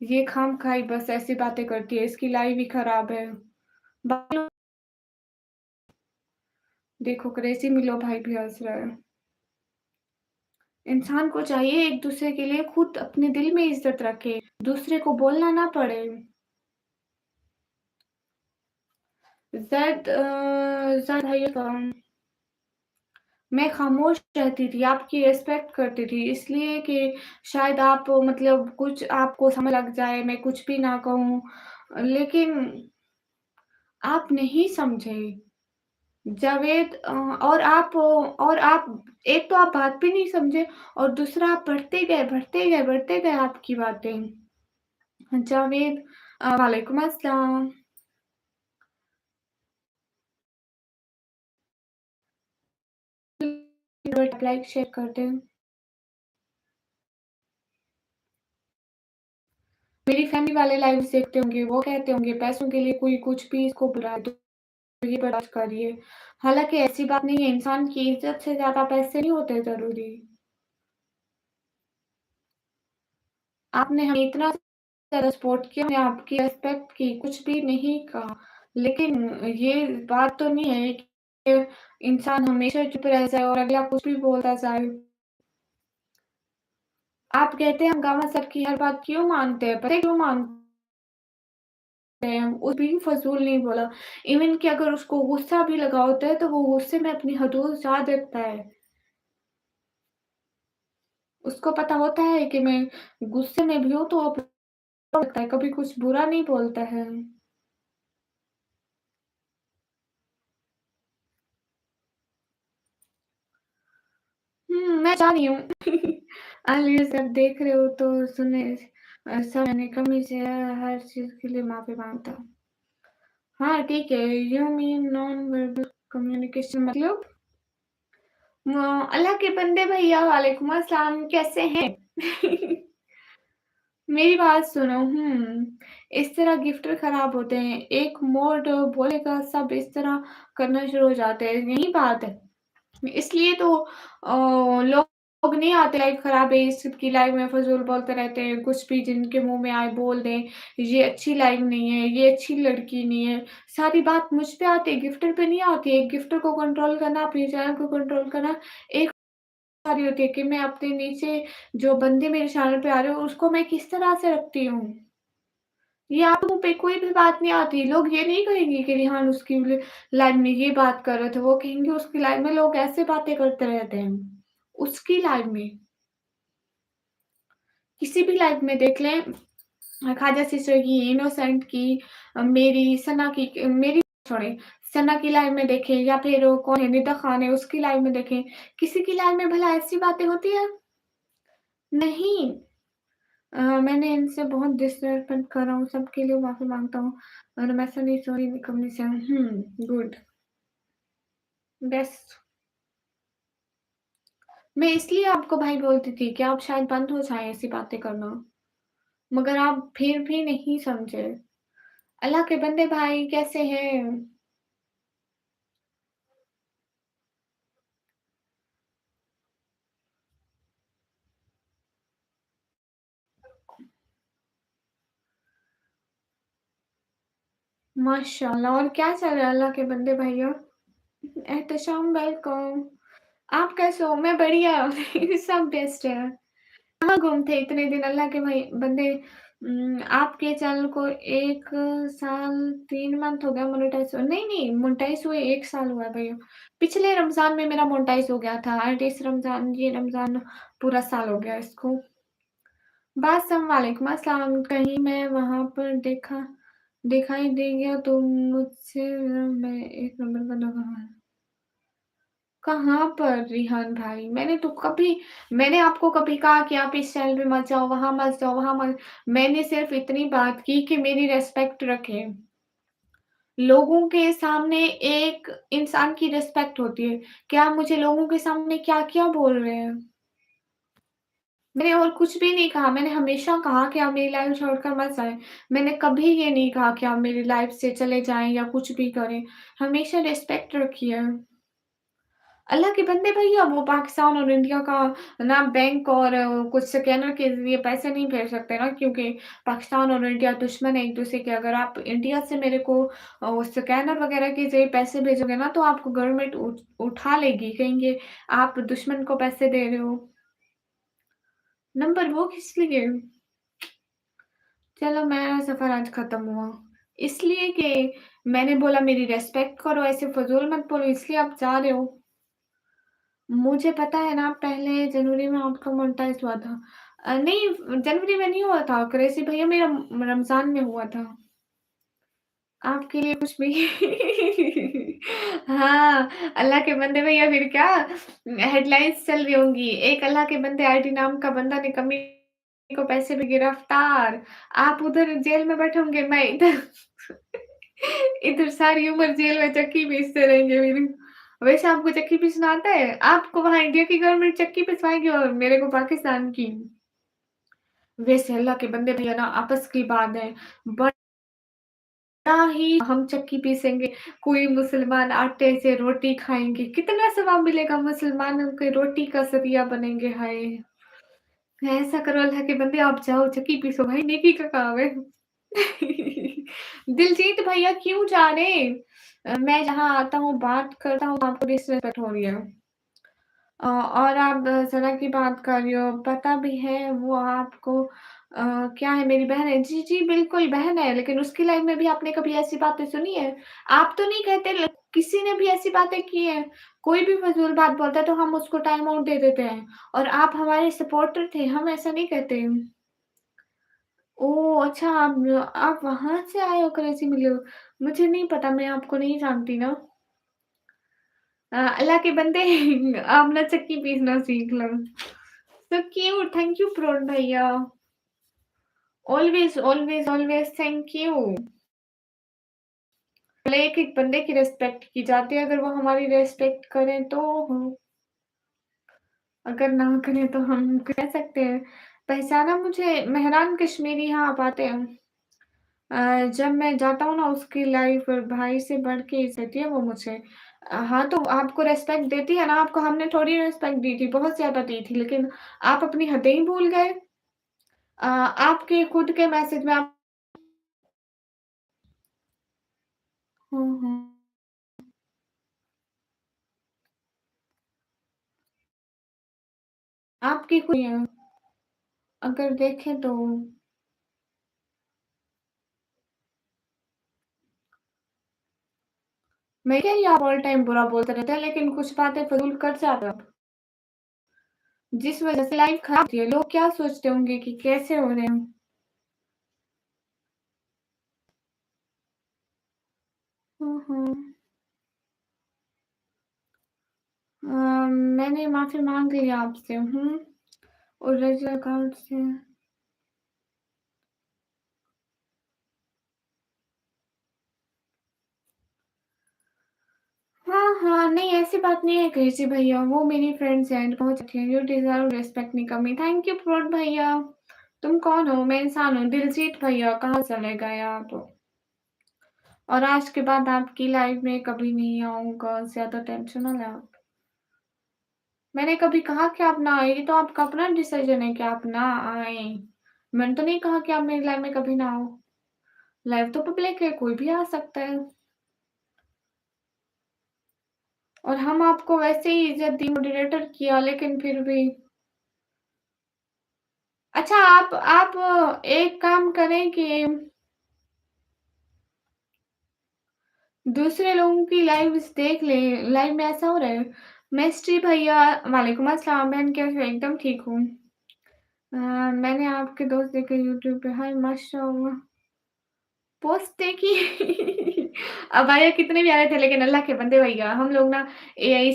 ये खामख़ाई बस ऐसी बातें करती है, इसकी लाइफ़ ही ख़राब है। बाकी लोग देखो क्रेज़ी मिलो भाई भी हँस रहा है। इंसान को चाहिए एक-दूसरे के लिए खुद अपने दिल में इज़्ज़त रखे, दूसरे को बोलना ना पड़े। ज़ैद भैया मैं खामोश रहती थी, आपकी रिस्पेक्ट करती थी इसलिए कि शायद आप मतलब कुछ आपको समझ लग जाए, मैं कुछ भी ना कहूँ। लेकिन आप नहीं समझे। और आप एक तो आप बात भी नहीं समझे और दूसरा आप बढ़ते गए, बढ़ते गए, बढ़ते गए आपकी बातें। जावेद वालेकुम अस्सलाम। लाइक शेयर कर दें। मेरी फैमिली वाले लाइव्स देखते होंगे, वो कहते होंगे पैसों के लिए कोई कुछ भी इसको बुला दो, ये बर्दाश्त करिए। हालाँकि ऐसी बात नहीं है, इंसान की इज़्ज़त से ज़्यादा पैसे नहीं होते ज़रूरी। आपने हमें इतना ज़्यादा सपोर्ट किया, हमने आपकी रिस्पेक्ट की, कुछ भी नहीं कहा। लेकिन ये बात तो नहीं है कि इंसान हमेशा चुप रह जाए और अगला कुछ भी बोलता जाए। आप कहते हैं हंगामा सबकी हर बात क्यों मानते हैं? पता है क्यों मानते हैं? वो भी फ़ज़ूल नहीं बोला। इवन कि अगर उसको गुस्सा भी लगा होता है, तो वो गुस्से में अपनी हदूद जा देता है। उसको पता होता है कि मैं गुस्से में भी हूँ, तो अब लगता है, कभी कुछ बुरा नहीं बोलता है। बचा रही हूँ। आलिया सब देख रहे हो तो सुने सब मैंने कमी से हर चीज़ के लिए माफ़ी माँगता हूँ। हाँ, ठीक है। You mean non verbal communication मतलब? अल्लाह के बंदे भैया वालेकुम अस्सलाम कैसे हैं? मेरी बात सुनो, इस तरह गिफ्टर खराब होते हैं। एक मोड बोलेगा सब इस तरह करना शुरू हो जाते हैं, यही बात है। इसलिए तो लोग नहीं आते लाइफ खराब है इसकी लाइफ में फ़िज़ूल बोलते रहते हैं, कुछ भी जिनके मुँह में आए बोल दें, ये अच्छी लाइफ नहीं है, ये अच्छी लड़की नहीं है। सारी बात मुझ पे आती है, गिफ्टर पे नहीं आती है। गिफ्टर को कंट्रोल करना, अपनी चैनल को कंट्रोल करना एक रही होती है कि मैं अपने नीचे जो बंदे मेरे चैनल पे आ रहे हो उसको मैं किस तरह से रखती हूँ। ये आप मुँह पे कोई भी बात नहीं आती। लोग ये नहीं कहेंगे कि रिहान उसकी लाइफ़ में ये बात कर रहे थे, वो कहेंगे उसकी लाइफ़ में लोग ऐसे बातें करते रहते हैं। उसकी लाइफ़ में, किसी भी लाइफ़ में देख लें खाजा सिस्टर की, इनोसेंट की मेरी, सना की मेरी छोड़ें, सना की लाइफ़ में देखें या फिर वो कौन है निदा खान है उसकी लाइफ़ में देखें। किसी की लाइफ़ में भला ऐसी बातें होती हैं? नहीं। मैंने इनसे बहुत डिसरिस्पेक्ट कर रहा हूँ, सबके लिए माफ़ी माँगता हूँ और मैं सनी सॉरी कमी से गुड, बेस्ट। मैं इसलिए आपको भाई बोलती थी कि आप शायद बंद हो जाएँ ऐसी बातें करना, मगर आप फिर भी नहीं समझे। अल्लाह के बंदे भाई कैसे हैं? माशाअल्लाह और क्या चल रहा है अल्लाह के बंदे भैया? एहतशाम वेलकम। आप कैसे हो? मैं बढ़िया सब बेस्ट है। कहाँ गुम थे इतने दिन अल्लाह के भाई बंदे आपके चैनल को 1 साल 3 मंथ हो गया मोनेटाइज़ नहीं, मोनेटाइज़ हुए 1 साल हुआ है भैया। पिछले रमज़ान में मेरा मोनेटाइज़ हो गया था एंड इस रमज़ान ये रमज़ान पूरा साल हो गया इसको। बासम वालेकुम अस्सलाम कहीं मैं वहाँ पर दिखाई दे गया तो मुझसे मैं 1 नंबर का लगा कहाँ पर रिहान भाई? मैंने आपको कभी कहा कि आप इस चैनल पे मत जाओ, वहाँ मत जाओ, वहाँ मत मैंने सिर्फ़ इतनी बात की कि मेरी रिस्पेक्ट रखें। लोगों के सामने एक इंसान की रिस्पेक्ट होती है। क्या आप मुझे लोगों के सामने क्या-क्या बोल रहे हैं? मैंने और कुछ भी नहीं कहा, मैंने हमेशा कहा कि आप मेरी लाइफ़ छोड़कर मत जाएँ। मैंने कभी ये नहीं कहा कि आप मेरी लाइफ़ से चले जाएँ या कुछ भी करें। हमेशा रिस्पेक्ट रखिए। अल्लाह के बंदे भैया वो पाकिस्तान और इंडिया का ना बैंक और कुछ स्कैनर के ज़रिए पैसे नहीं भेज सकते ना क्योंकि पाकिस्तान और इंडिया दुश्मन है एक-दूसरे के। अगर आप इंडिया से मेरे को स्कैनर वग़ैरह के ज़रिए पैसे भेजोगे ना तो आपको गवर्नमेंट उठा लेगी, कहेंगे आप दुश्मन को पैसे दे रहे हो। नंबर वो किस लिए? चलो मेरा सफ़र आज ख़त्म हुआ। इसलिए कि मैंने बोला मेरी रिस्पेक्ट करो, ऐसे फ़िज़ूल मत बोलो इसलिए आप जा रहे हो। मुझे पता है ना पहले जनवरी में आपका मोनेटाइज़ हुआ था। नहीं जनवरी में नहीं हुआ था, क्रेज़ी भैया मेरा रमज़ान में हुआ था। आपके लिए कुछ भी हाँ, अल्लाह के बंदे भैया फिर क्या हेडलाइन्स चल रही होंगी। एक अल्लाह के बंदे आईडी नाम का बंदा निकम्मी को पैसे में गिरफ्तार। आप उधर जेल में बैठे होंगे, मैं इधर इधर सारी उम्र जेल में चक्की पीसते रहेंगे फिर। वैसे आपको चक्की पीसना आता है? आपको वहाँ इंडिया की गवर्नमेंट चक्की पिसवाएगी और मेरे को पाकिस्तान की। वैसे अल्लाह के बंदे भैया ना आपस की बात है। बड़ा ही हम चक्की पीसेंगे, कोई मुसलमान आटे से रोटी खाएँगे, कितना सवाब मिलेगा मुसलमानों के रोटी का ज़रिया बनेंगे, हाय! ऐसा करो अल्लाह के बंदे आप जाओ चक्की पीसो भाई नेकी का काम है। दिलजीत भैया क्यों जा रहे? मैं जहाँ आता हूँ बात करता हूँ आपको डिसरिस्पेक्ट हो रही है। और आप सना की बात कर रही हो, पता भी है वो आपको क्या है मेरी बहन है। जी, जी, बिल्कुल बहन है, लेकिन उसकी लाइफ़ में भी आपने कभी ऐसी बातें सुनी है? आप तो नहीं कहते ल किसी ने भी ऐसी बातें की हैं। कोई भी फ़िज़ूल बात बोलता है तो हम उसको टाइम आउट दे देते हैं और आप हमारे सपोर्टर थे, हम ऐसा नहीं कहते। ओह! अच्छा आप वहाँ से आए हो क्रेज़ी मिले हो। मुझे नहीं पता, मैं आपको नहीं जानती ना। अल्लाह के बंदे आप ना चक्की पीसना सीख लो। सो क्यूट, थैंक यू प्रोड भैया। Always, always, always thank you. भले एक-एक बंदे की रिस्पेक्ट की जाती है, अगर वो हमारी रिस्पेक्ट करें तो अगर ना करें तो हम कह सकते हैं। पहचाना मुझे मेहरान कश्मीरी, हाँ, आप आते हैं। जब मैं जाता हूँ ना उसकी लाइफ भाई से बढ़ के देती है वो मुझे। हाँ, तो आपको रिस्पेक्ट देती है ना, आपको हमने थोड़ी रिस्पेक्ट दी थी, बहुत ज़्यादा दी थी, लेकिन आप अपनी हदें ही भूल गए। आपके खुद के मैसेज में आप हुँ, हुँ। आपकी खुद अगर देखें तो मैं क्या, ये आप ऑल टाइम बुरा बोलते रहते हैं, लेकिन कुछ बातें फ़िज़ूल कर जाते हो आप। जिस वज़ह से लाइफ़ खराब होती है, लोग क्या सोचते होंगे कि कैसे हो रहे हैं? हुँ, हुँ। मैंने माफ़ी माँग ली आपसे, ओरिजिनल अकाउंट से। हाँ, हाँ, नहीं ऐसी बात नहीं है कृषि भैया, वो मेरी फ्रेंड्स हैं, बहुत अच्छी हैं, यू डिज़र्व रिस्पेक्ट निकम्मी। थैंक यू फ्रॉड भैया। तुम कौन हो? मैं इंसान हूँ। दिलजीत भैया कहाँ चले गए आप? और आज के बाद आपकी लाइफ़ में कभी नहीं आऊँगा, ज़्यादा टेंशन ना लें आप। मैंने कभी कहा कि आप ना आइए, ये तो आपका अपना डिसीज़न है कि आप ना आएँ। मैंने तो नहीं कहा कि आप मेरी लाइफ़ में कभी ना आओ। लाइफ़ तो पब्लिक है, कोई भी आ सकता है। और हम आपको वैसे ही इज़्ज़त दी, मॉडरेटर किया, लेकिन फिर भी अच्छा, आप एक काम करें कि दूसरे लोगों की लाइव्स देख लें। लाइव में ऐसा हो रहा है। मिस्ट्री भैया वालेकुम अस्सलाम बहन, कैसे हो? एकदम ठीक हूँ। मैंने आपके दोस्त देखे यूट्यूब पे, हाय माशाअल्लाह। पोस्ट देखी। अबाया कितने प्यारे थे, लेकिन अल्लाह के बंदे भैया हम लोग ना एआई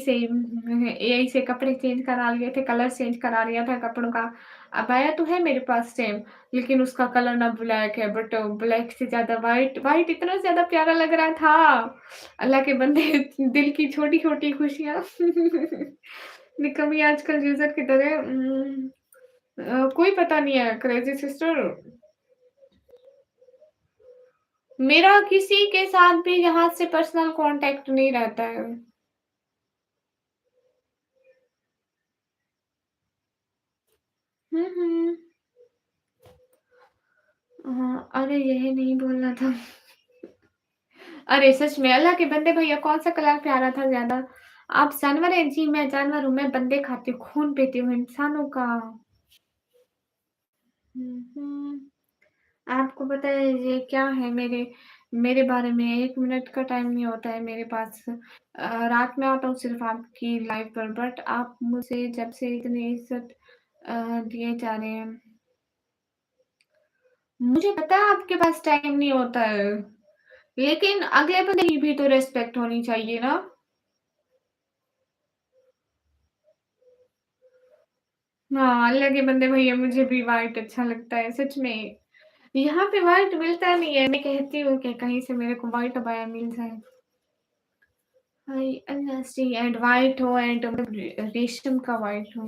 से कपड़े चेंज करा लिए थे, कलर चेंज करा लिया था कपड़ों का। अबाया तो है मेरे पास सेम, लेकिन उसका कलर ना ब्लैक है, बट ब्लैक से ज़्यादा व्हाइट, व्हाइट इतना ज़्यादा प्यारा लग रहा था। अल्लाह के बंदे दिल की छोटी-छोटी खुशियाँ। निकम्मी आजकल यूज़र की तरह कोई पता नहीं है क्रेज़ी सिस्टर। मेरा किसी के साथ भी यहाँ से पर्सनल कॉन्टैक्ट नहीं रहता है। हुँ, हुँ। हाँ, अरे यही नहीं बोलना था। अरे सच में अल्लाह के बंदे भैया कौन-सा कलर प्यारा था ज़्यादा? आप जानवर हैं? जी, मैं जानवर हूँ, मैं बंदे खाती हूँ, खून पीती हूँ इंसानों का। हुँ, हुँ। आपको पता है ये क्या है मेरे मेरे बारे में 1 मिनट का टाइम नहीं होता है मेरे पास। रात में आता हूँ सिर्फ़ आपकी लाइव पर, बट आप मुझे जब से इतनी इज़्ज़त दिए जा रहे हैं, मुझे पता है आपके पास टाइम नहीं होता है, लेकिन अगले बंदे की भी तो रिस्पेक्ट होनी चाहिए ना। हाँ, अल्लाह के बंदे भैया मुझे भी व्हाइट अच्छा लगता है, सच में। यहाँ पे व्हाइट मिलता नहीं है, मैं कहती हूँ कि कहीं से मेरे को व्हाइट अबाया मिल जाए। हाय अल्लाह सी एंड व्हाइट हो एंड मतलब रेशम का व्हाइट हो।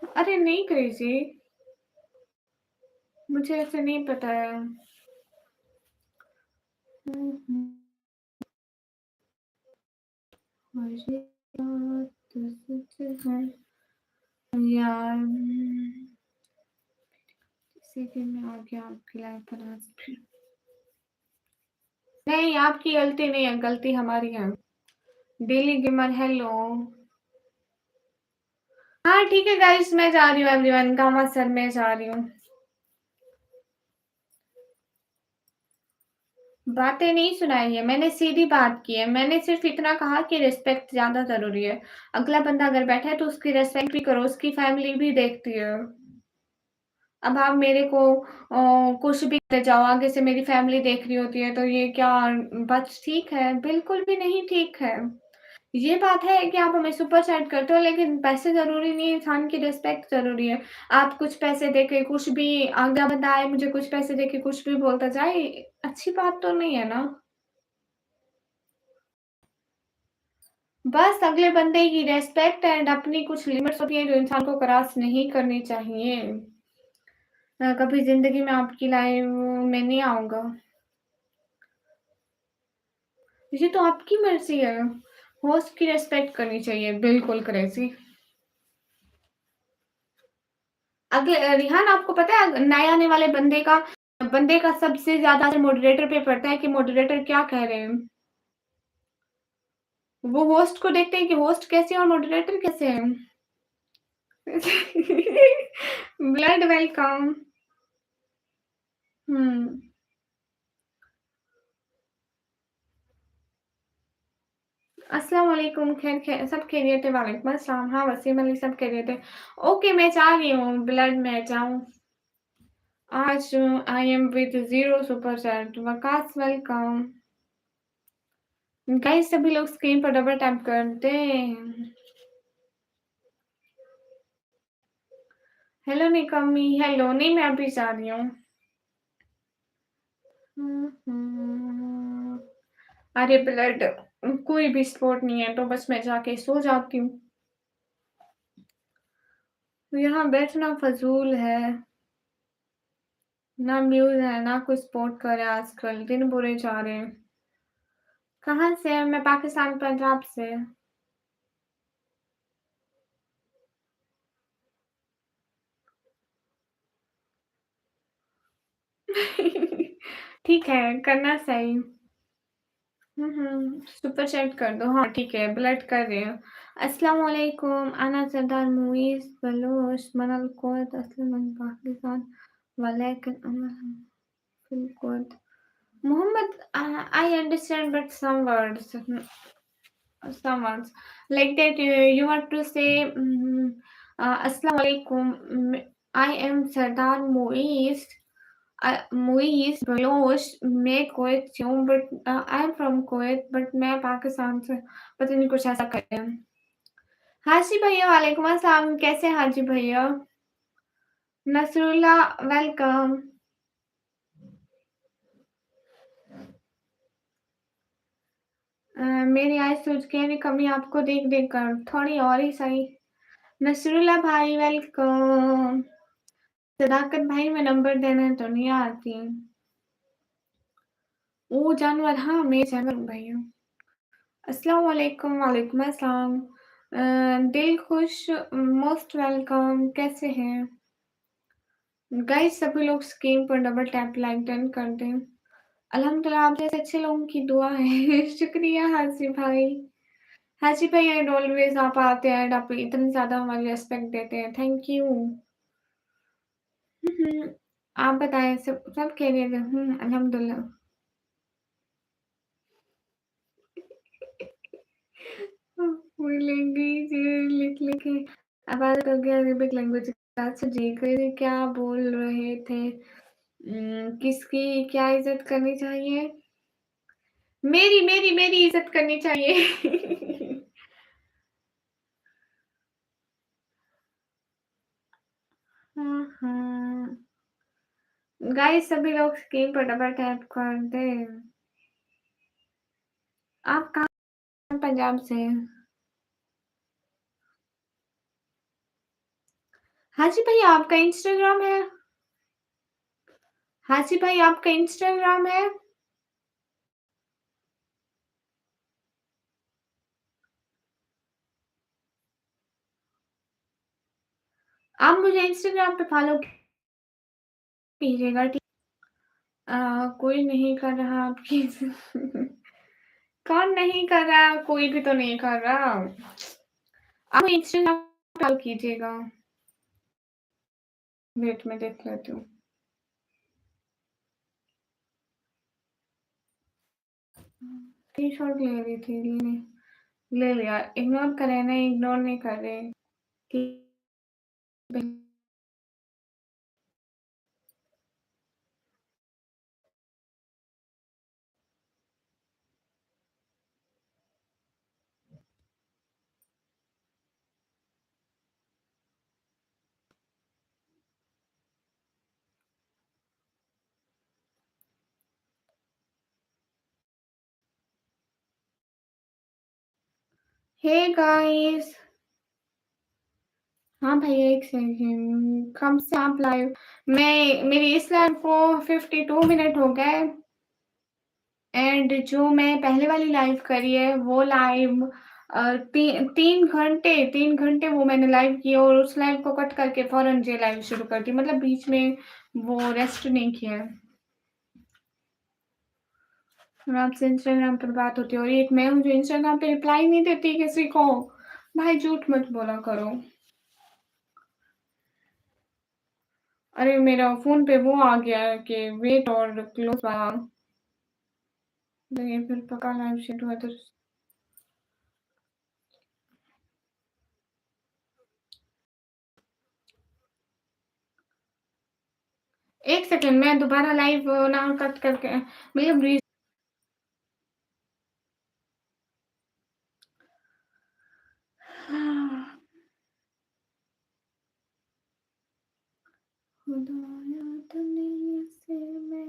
अरे नहीं क्रेज़ी, मुझे ऐसे नहीं पता है। हुँ, हुँ। मुझे याद सच है यार, इसी दिन में आ गया आपकी लाइफ पर आज फिर। नहीं, आपकी गलती नहीं है, गलती हमारी है। Daily gamer hello. हाँ, ठीक है गाइस, मैं जा रही हूँ एवरीवन, गामा सर मैं जा रही हूँ। बातें नहीं सुनाई है, मैंने सीधी बात की है। मैंने सिर्फ़ इतना कहा कि रिस्पेक्ट ज़्यादा ज़रूरी है। अगला बंदा अगर बैठा है तो उसकी रिस्पेक्ट भी करो, उसकी फैमिली भी देखती है। अब आप मेरे को कुछ भी कहते जाओ, आगे से मेरी फैमिली देख रही होती है, तो ये क्या बस ठीक है? बिल्कुल भी नहीं ठीक है। ये बात है कि आप हमें सुपर चैट करते हो, लेकिन पैसे ज़रूरी नहीं है, इंसान की रिस्पेक्ट ज़रूरी है। आप कुछ पैसे देके कुछ भी अगला बंदा आए मुझे कुछ पैसे देके कुछ भी बोलता जाए, अच्छी बात तो नहीं है ना। बस अगले बंदे की रिस्पेक्ट एंड अपनी कुछ लिमिट्स होती हैं जो इंसान को क्रॉस नहीं करनी चाहिए। कभी ज़िंदगी में आपकी लाइफ में नहीं आऊँगा। ये तो आपकी मर्ज़ी है। होस्ट की रिस्पेक्ट करनी चाहिए, बिल्कुल क्रेज़ी। अगले रिहान आपको पता है नए आने वाले बंदे का सबसे ज़्यादा असर मॉडरेटर पे पड़ता है कि मॉडरेटर क्या कह रहे हैं। वो होस्ट को देखते हैं कि होस्ट कैसे है और मॉडरेटर कैसे है। ब्लड वेलकम। हुँ। अस्सलाम वालेकुम, सब खैरियत है? वालेकुम अस्सलाम। हाँ, वसीम अली सब खैरियत है। ओके, मैं चाह रही हूँ ब्लड में जाऊँ। आज I am with 0 super chat. Waqas welcome. Guys सभी लोग स्क्रीन पर डबल टैप कर दें। हेलो निकम्मी, हेलो। नहीं, मैं अभी जा रही हूँ। हम्म। अरे ब्लड कोई भी सपोर्ट नहीं है, तो बस मैं जाके सो जाती हूँ। यहाँ बैठना फजूल है। ना व्यूज है, ना कोई सपोर्ट करे। आजकल दिन बुरे जा रहे हैं। कहाँ से है? मैं पाकिस्तान, पंजाब से। ठीक है, करना सही। सुपर चैट कर दो। हाँ, ठीक है, ब्लड कर रहे हैं। अस्सलाम वालेकुम, अना सरदार मुईज़ बलोच मनल कोत असलम मन पाकिस्तान वलैकिन अना फिल कोत Muhammad, I understand, but some words like that. You have to say, "Assalamu alaikum. I am Sardar Muiz. Muiz Baloch. मैं कुवैत से हूँ, but I am from Kuwait, but मैं पाकिस्तान से।" पता नहीं कुछ ऐसा करते हैं। हाजी भैया, वालेकुम अस्सलाम। कैसे हैं हाजी भैया? नसरुल्लाह, वेलकम। मेरी आज सूझ के नहीं कमी आपको देख देख कर थोड़ी और ही सही। नसरुल्लाह भाई वेलकम। सदाकत भाई मैं नंबर देना तो नहीं आती। ओ जानवर, हाँ मैं जानवर हूँ भैया। अस्सलाम वालेकुम, वालेकुम अस्सलाम। दिल खुश, मोस्ट वेलकम। कैसे हैं गाइस? सभी लोग स्क्रीन पर डबल टैप लाइक डन कर दें। अल्हम्दुलिल्लाह, आप जैसे अच्छे लोगों की दुआ है। शुक्रिया हाजी भाई। हाजी भाई एंड ऑलवेज आप आते हैं एंड आप इतनी ज़्यादा हमारी रिस्पेक्ट देते हैं, थैंक यू। आप बताएँ, सब खैरियत है? अल्हम्दुलिल्लाह। बोलेंगे जी लिख-लिख के अब आदत हो गया अरेबिक लैंग्वेज का। अच्छा जी, कहिए क्या बोल रहे थे? किसकी क्या इज़्ज़त करनी चाहिए? मेरी इज़्ज़त करनी चाहिए। हाँ। गाइस सभी लोग स्क्रीन पर डबल टैप कर दें। आप कहाँ पंजाब से हैं? हाजी भैया आपका इंस्टाग्राम है? हाजी भाई आपका इंस्टाग्राम है? आप मुझे इंस्टाग्राम पे फॉलो कीजिएगा, ठीक। कोई नहीं कर रहा आपकी कौन नहीं कर रहा? कोई भी तो नहीं कर रहा। आप इंस्टाग्राम फॉलो कीजिएगा। वेट मैं देख लेती हूँ। स्क्रीनशॉट ले रही थी, ले लिया। इग्नोर करे ना, इग्नोर नहीं कर रहे। ठीक है। Hey guys. हाँ भैया एक सेकंड, कब से आप लाइव? मैं मेरी इस लाइव को 52 मिनट हो गए। एंड जो मैं पहले वाली लाइव करी है वो लाइव 3 घंटे वो मैंने लाइव की और उस लाइव को कट करके फौरन ये लाइव शुरू कर दी, मतलब बीच में वो रेस्ट नहीं किया है। और आपसे इंस्टाग्राम पर बात होती है और एक मैं हूँ जो इंस्टाग्राम पे रिप्लाई नहीं देती किसी को। भाई झूठ मत बोला करो। अरे मेरा फ़ोन पे वो आ गया है कि वेट और क्लोज़ वाला। नहीं फिर पक्का लाइव शेयर हुआ तो 1 सेकंड मैं दोबारा लाइव ना कट करके मतलब री खुदाया तूने ऐसे मैं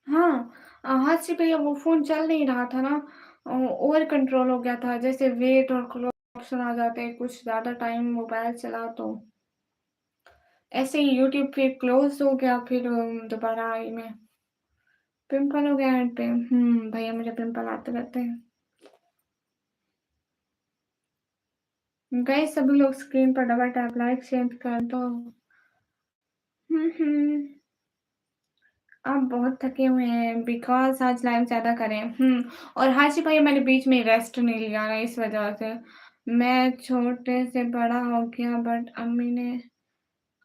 हाँ, हाँ जी भैया वो फ़ोन चल नहीं रहा था ना। ओवर कंट्रोल हो गया था, जैसे वेट और क्लोज़ ऑप्शन आ जाते हैं, कुछ ज़्यादा टाइम मोबाइल चला तो ऐसे ही यूट्यूब पे क्लोज़ हो गया, फिर दोबारा आई मैं। पिंपल हो गया हैंड पे। भैया मुझे पिंपल आते रहते हैं। गाइस सभी लोग स्क्रीन पर डबल टैप लाइक शेयर कर दो। हुँ। आप बहुत थके हुए हैं बिकॉज़ आज लाइव ज़्यादा करे हैं। और हाँ जी भैया मैंने बीच में रेस्ट नहीं लिया ना इस वज़ह से। मैं छोटे से बड़ा हो गया बट अम्मी ने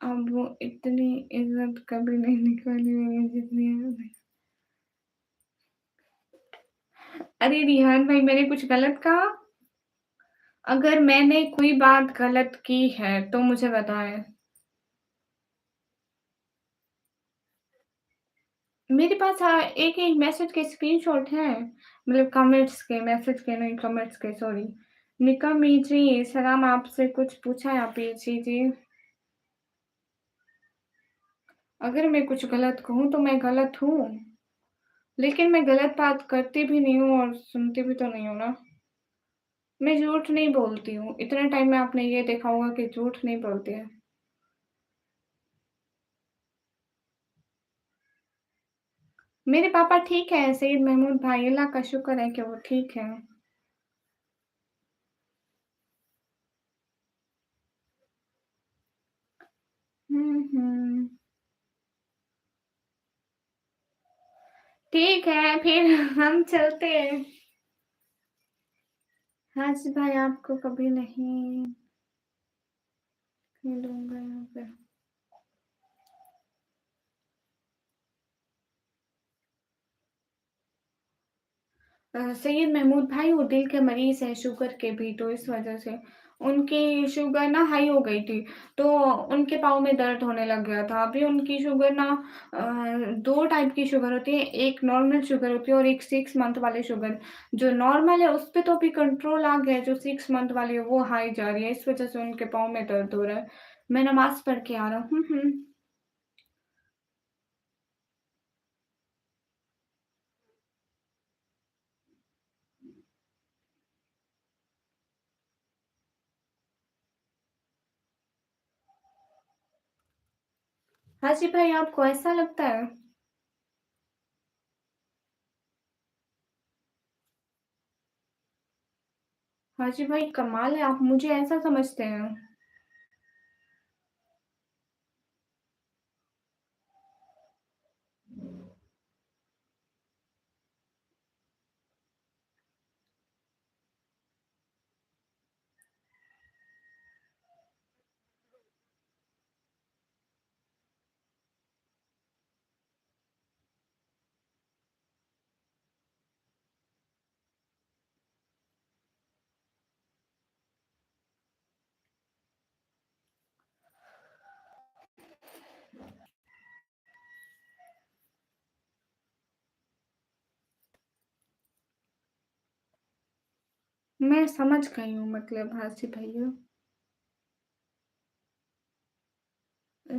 अब वो इतनी इज़्ज़त कभी नहीं निकाली मेरी जितनी अभी। अरे रिहान भाई मैंने कुछ गलत कहा? अगर मैंने कोई बात गलत की है तो मुझे बताएँ। मेरे पास एक-एक मैसेज के स्क्रीनशॉट हैं। मतलब कमेंट्स के, मैसेज के नहीं कमेंट्स के सॉरी। निका मीजी सलाम आपसे कुछ पूछा है आप जी, जी। अगर मैं कुछ गलत कहूँ तो मैं गलत हूँ। लेकिन मैं गलत बात करती भी नहीं हूँ और सुनती भी तो नहीं हूँ ना। मैं झूठ नहीं बोलती हूँ। इतने टाइम में आपने ये देखा होगा कि झूठ नहीं बोलती है। मेरे पापा ठीक हैं, सईद महमूद भाई अल्लाह का शुक्र है कि वो ठीक हैं। हुँ। ठीक है फिर हम चलते हैं। हाँ जी भाई आपको कभी नहीं मिलूँगा यहाँ पे। सैयद महमूद भाई वो दिल के मरीज़ हैं शुगर के भी तो इस वज़ह से। उनकी शुगर ना हाई हो गई थी, तो उनके पाँव में दर्द होने लग गया था। अभी उनकी शुगर ना 2 टाइप की शुगर होती है, एक नॉर्मल शुगर होती है और एक 6 मंथ वाली शुगर। जो नॉर्मल है उस पे तो अभी कंट्रोल आ गया है, जो 6 मंथ वाली है वो हाई जा रही है, इस वज़ह से उनके पाँव में दर्द हो रहा है। मैं नमाज़ पढ़ के आ रहा हूँ। हुँ। हाँ जी भाई, आपको ऐसा लगता है? हाँ जी भाई, कमाल है, आप मुझे ऐसा समझते हैं। मैं समझ गई हूँ मतलब हाशी भैया।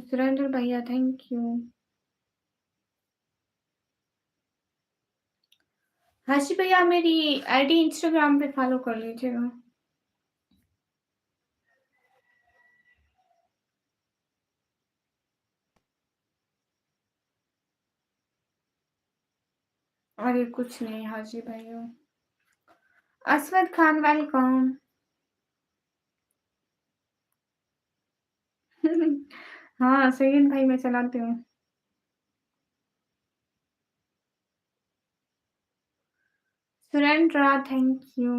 सुरेंद्र भैया थैंक यू। हाशी भैया मेरी आईडी इंस्टाग्राम पे फॉलो कर लीजिएगा। अरे कुछ नहीं हाजी भैया। असमत खान वेलकम। हाँ सहीन भाई मैं चलाती हूँ। Surendra thank you.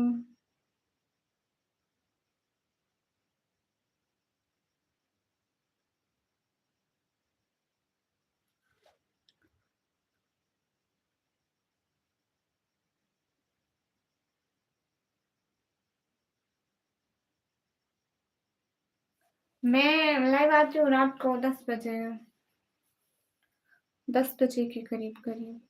मैं लाइव आती हूँ रात को 10 बजे। 10 बजे के करीब करीब।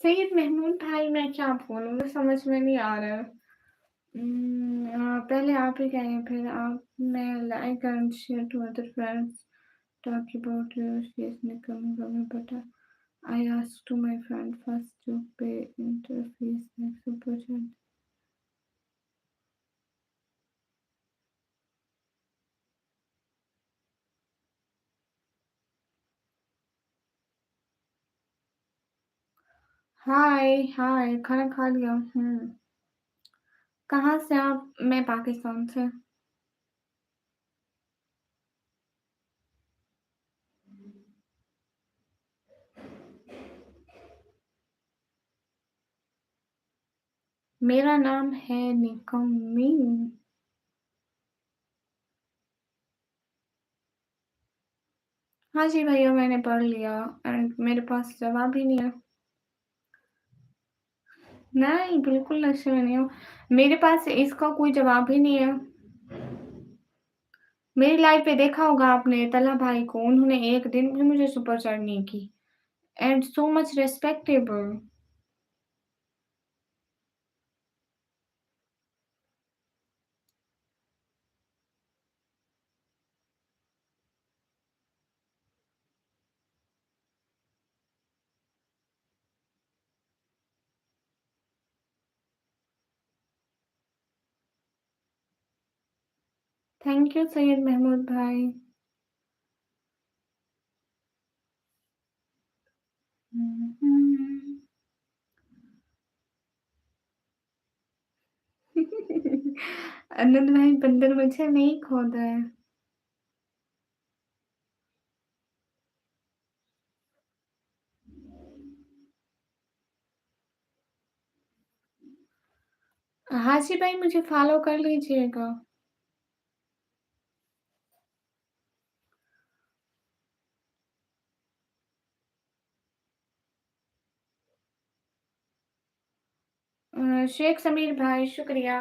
सईद महमूद भाई मैं क्या बोलूँ मुझे समझ में नहीं आ रहा है। पहले आप ही कहें फिर आप मैं like and share to other friends talk about your season coming but I asked to my friend first to pay interface next opportunity. हाय हाय खाना खा लिया। कहाँ से आप? मैं पाकिस्तान से। मेरा नाम है निकम्मी। हाँ जी भैया मैंने पढ़ लिया एंड मेरे पास जवाब ही नहीं है। नहीं बिल्कुल नशे में नहीं हूँ। मेरे पास इसका कोई जवाब ही नहीं है। मेरी लाइफ पे देखा होगा आपने तला भाई को उन्होंने एक दिन भी मुझे सुपर चैट नहीं की and so much respectable. Thank you Syed Mahmood भाई। आनंद भाई बंदर मुझे नहीं खोदा है। हाशी भाई मुझे फॉलो कर लीजिएगा। शेख समीर भाई शुक्रिया।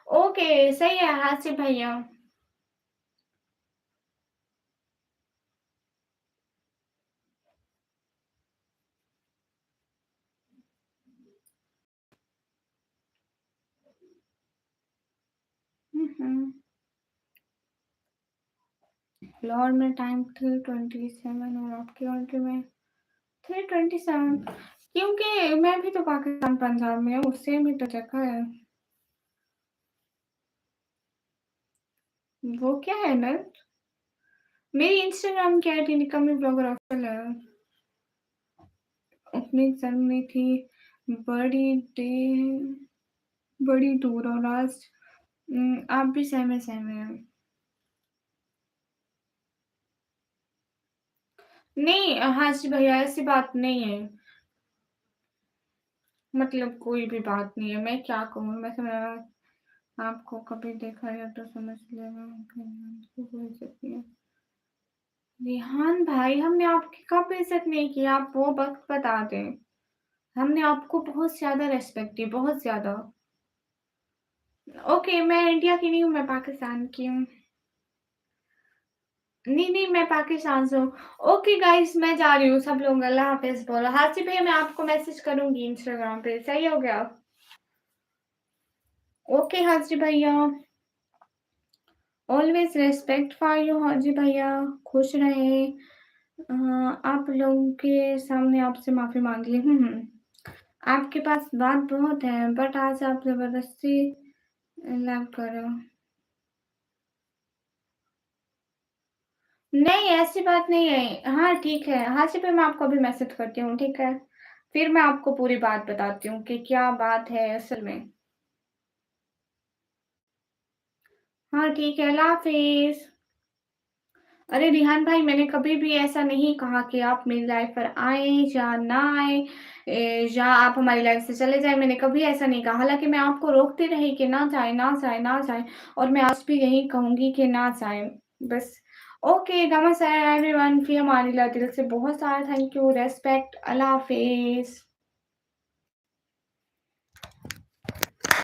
ओके सही है हाशी भैया। लाहौर में टाइम 3:27 और आपकी कंट्री में 3:27 क्योंकि मैं भी तो पाकिस्तान पंजाब में हूँ सेम ही तो जगह है। वो क्या है ना मेरी इंस्टाग्राम की आईडी निकम्मी ब्लॉगर ऑफिशियल है। अपनी जर्नी थी बड़ी डे बड़ी दूर और आज आप भी सहमे सहमे हैं। नहीं हाशी भैया ऐसी बात नहीं है। मतलब कोई भी बात नहीं है मैं क्या कहूँ मैं समझ आपको कभी देखा या तो समझ लेगा कोई इज्जत नहीं है। रेहान भाई, हमने आपकी कब इज़्ज़त नहीं की, आप वो वक़्त बता दें। हमने आपको बहुत ज़्यादा रिस्पेक्ट दी, बहुत ज़्यादा। ओके, मैं इंडिया की नहीं हूँ, मैं पाकिस्तान की हूँ। नहीं, नहीं, मैं पाकिस्तान से हूँ। ओके गाइज़, मैं जा रही हूँ, सब लोग अल्लाह हाफ़िज़ बोलो। हासिफ़ भैया, मैं आपको मैसेज करूँगी इंस्टाग्राम पे, सही हो गया? ओके हाजी भैया, ऑलवेज़ रिस्पेक्ट फॉर यू हाजी भैया, खुश रहें। आप लोगों के सामने आपसे माफ़ी माँग ली। आपके पास बात बहुत है, बट आज आप ज़बरदस्ती लव करो। नहीं, ऐसी बात नहीं है। हाँ, ठीक है। हाँ जी, फिर मैं आपको अभी मैसेज करती हूँ, ठीक है? फिर मैं आपको पूरी बात बताती हूँ कि क्या बात है असल में। हाँ, ठीक है, अल्लाह हाफ़िज़। अरे रिहान भाई, मैंने कभी भी ऐसा नहीं कहा कि आप मेरी लाइफ़ पर आएँ या ना आएँ, या आप हमारी लाइफ़ से चले जाएँ, मैंने कभी ऐसा नहीं कहा। हालाँकि मैं आपको रोकती रही कि ना जाएँ, ना जाएँ, ना जाएँ, और मैं आज भी यही कहूँगी कि ना जाएँ, बस। ओके, नमस्ते एवरीवन, फ़ी अमानिल्लाह, दिल से बहुत सारा थैंक यू, रिस्पेक्ट, अल्लाह हाफ़िज़।